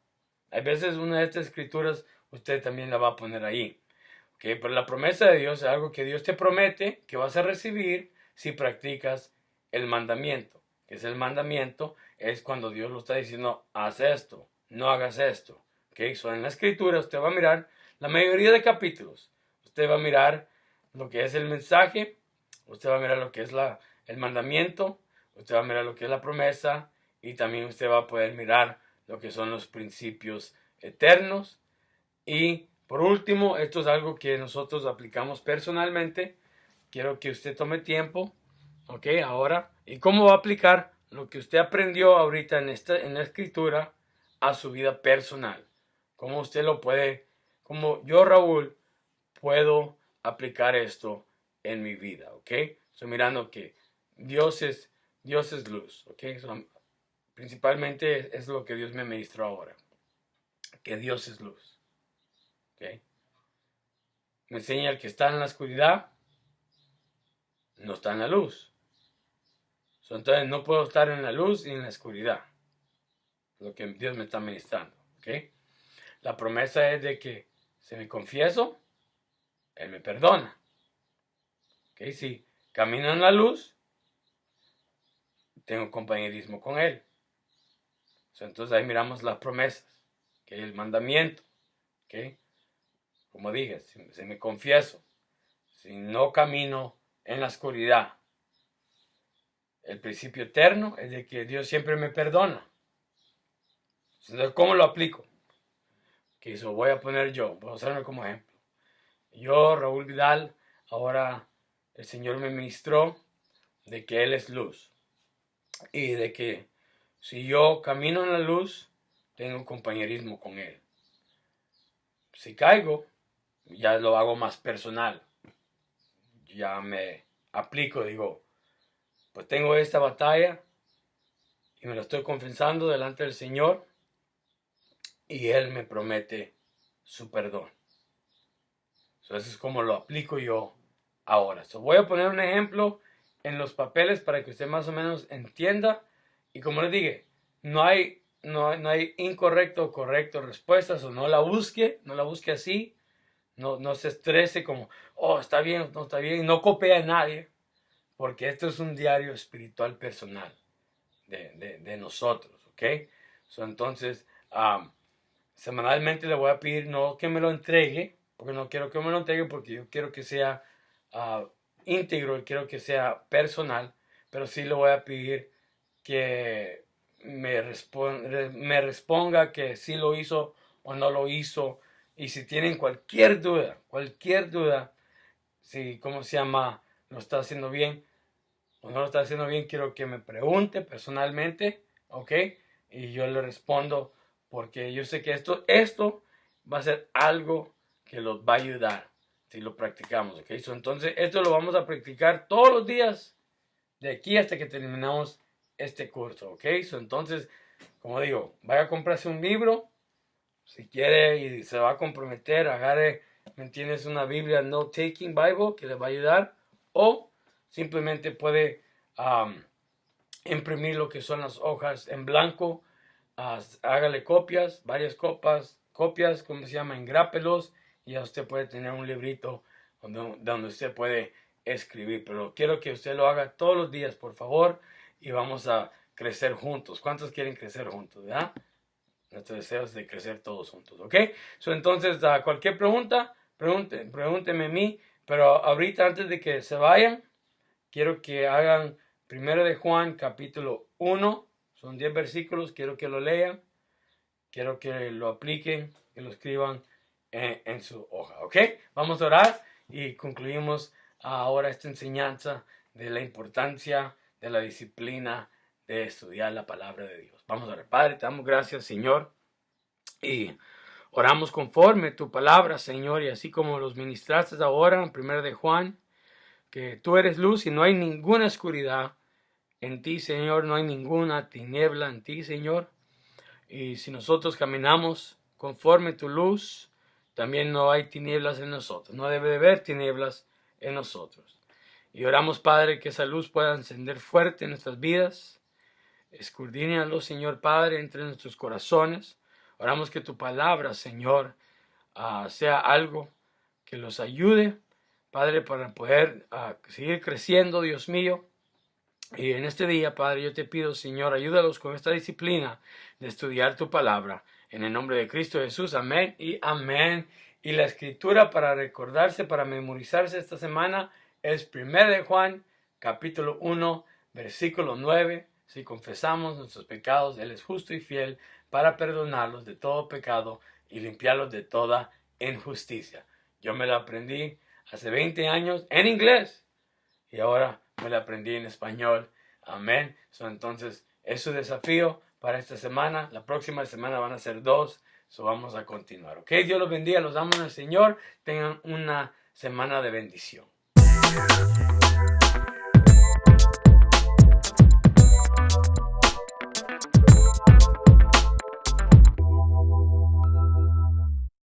Hay veces una de estas escrituras usted también la va a poner ahí. ¿Okay? Pero la promesa de Dios es algo que Dios te promete que vas a recibir si practicas el mandamiento. Que es el mandamiento, es cuando Dios lo está diciendo, haz esto, no hagas esto. ¿Okay? En la escritura usted va a mirar la mayoría de capítulos. Usted va a mirar lo que es el mensaje, usted va a mirar lo que es el mandamiento, usted va a mirar lo que es la promesa y también usted va a poder mirar lo que son los principios eternos. Y por último, esto es algo que nosotros aplicamos personalmente. Quiero que usted tome tiempo, ¿ok? Ahora, ¿y cómo va a aplicar lo que usted aprendió ahorita en la escritura a su vida personal? ¿Cómo usted lo puede, como yo, Raúl, puedo aplicar esto en mi vida, ¿ok? Estoy mirando que Dios es luz, ¿ok? Principalmente es lo que Dios me ministró ahora, que Dios es luz, ¿ok? Me enseña el que está en la oscuridad, no está en la luz. Entonces no puedo estar en la luz ni en la oscuridad, lo que Dios me está ministrando, ¿ok? La promesa es de que si me confieso, Él me perdona, ¿ok? Si camino en la luz, tengo compañerismo con Él. Entonces ahí miramos las promesas, que el mandamiento, ¿ok? Como dije, si me confieso, si no camino en la oscuridad, el principio eterno es de que Dios siempre me perdona. Entonces, ¿cómo lo aplico? Que eso voy a poner yo, voy a usarme como ejemplo. Yo, Raúl Vidal, ahora el Señor me ministró de que Él es luz. Y de que si yo camino en la luz, tengo compañerismo con Él. Si caigo, ya lo hago más personal. Ya me aplico, digo, pues tengo esta batalla y me lo estoy confesando delante del Señor y Él me promete su perdón. Eso es como lo aplico yo ahora. Voy a poner un ejemplo en los papeles para que usted más o menos entienda. Y como les dije, no hay incorrecto o correcto respuestas, o no la busque así. No se estrese como, oh, está bien, no está bien. No copie a nadie, porque esto es un diario espiritual personal de nosotros, ¿ok? Entonces, semanalmente le voy a pedir no que me lo entregue, porque no quiero que me lo entregue, porque yo quiero que sea íntegro y quiero que sea personal, pero sí le voy a pedir que me responda que sí lo hizo o no lo hizo. Y si tienen cualquier duda, si, ¿cómo se llama? Lo está haciendo bien o no lo está haciendo bien, quiero que me pregunte personalmente, ¿ok? Y yo le respondo, porque yo sé que esto va a ser algo que los va a ayudar si lo practicamos, ¿ok? Entonces, esto lo vamos a practicar todos los días de aquí hasta que terminamos este curso, ¿ok? Entonces, como digo, vaya a comprarse un libro, si quiere y se va a comprometer, agarre, ¿me entiendes? Una Biblia Note-Taking Bible que le va a ayudar, o simplemente puede imprimir lo que son las hojas en blanco, hágale copias, varias copias, ¿cómo se llama? Engrápelos, y ya usted puede tener un librito donde usted puede escribir. Pero quiero que usted lo haga todos los días, por favor, y vamos a crecer juntos. ¿Cuántos quieren crecer juntos, verdad? Nuestro deseo es de crecer todos juntos, ¿ok? Entonces, cualquier pregunta, pregúnteme a mí, pero ahorita antes de que se vayan, quiero que hagan 1 de Juan capítulo 1, son 10 versículos, quiero que lo lean, quiero que lo apliquen, que lo escriban en su hoja, ¿ok? Vamos a orar y concluimos ahora esta enseñanza de la importancia de la disciplina de estudiar la palabra de Dios. Vamos a orar. Padre, te damos gracias, Señor, y oramos conforme tu palabra, Señor, y así como los ministraste ahora en 1 de Juan, que tú eres luz y no hay ninguna oscuridad en ti, Señor, no hay ninguna tiniebla en ti, Señor. Y si nosotros caminamos conforme tu luz, también no hay tinieblas en nosotros. No debe de haber tinieblas en nosotros. Y oramos, Padre, que esa luz pueda encender fuerte en nuestras vidas. Escudriñalo, Señor Padre, entre nuestros corazones. Oramos que tu palabra, Señor, sea algo que los ayude, Padre, para poder seguir creciendo, Dios mío. Y en este día, Padre, yo te pido, Señor, ayúdalos con esta disciplina de estudiar tu palabra. En el nombre de Cristo Jesús, amén y amén. Y la escritura para recordarse, para memorizarse esta semana es 1 de Juan, capítulo 1, versículo 9. Si confesamos nuestros pecados, Él es justo y fiel para perdonarlos de todo pecado y limpiarlos de toda injusticia. Yo me lo aprendí hace 20 años en inglés y ahora me lo aprendí en español. Amén. Entonces, es su desafío para esta semana. La próxima semana van a ser 2. Vamos a continuar. Ok, Dios los bendiga. Los amo en el Señor. Tengan una semana de bendición.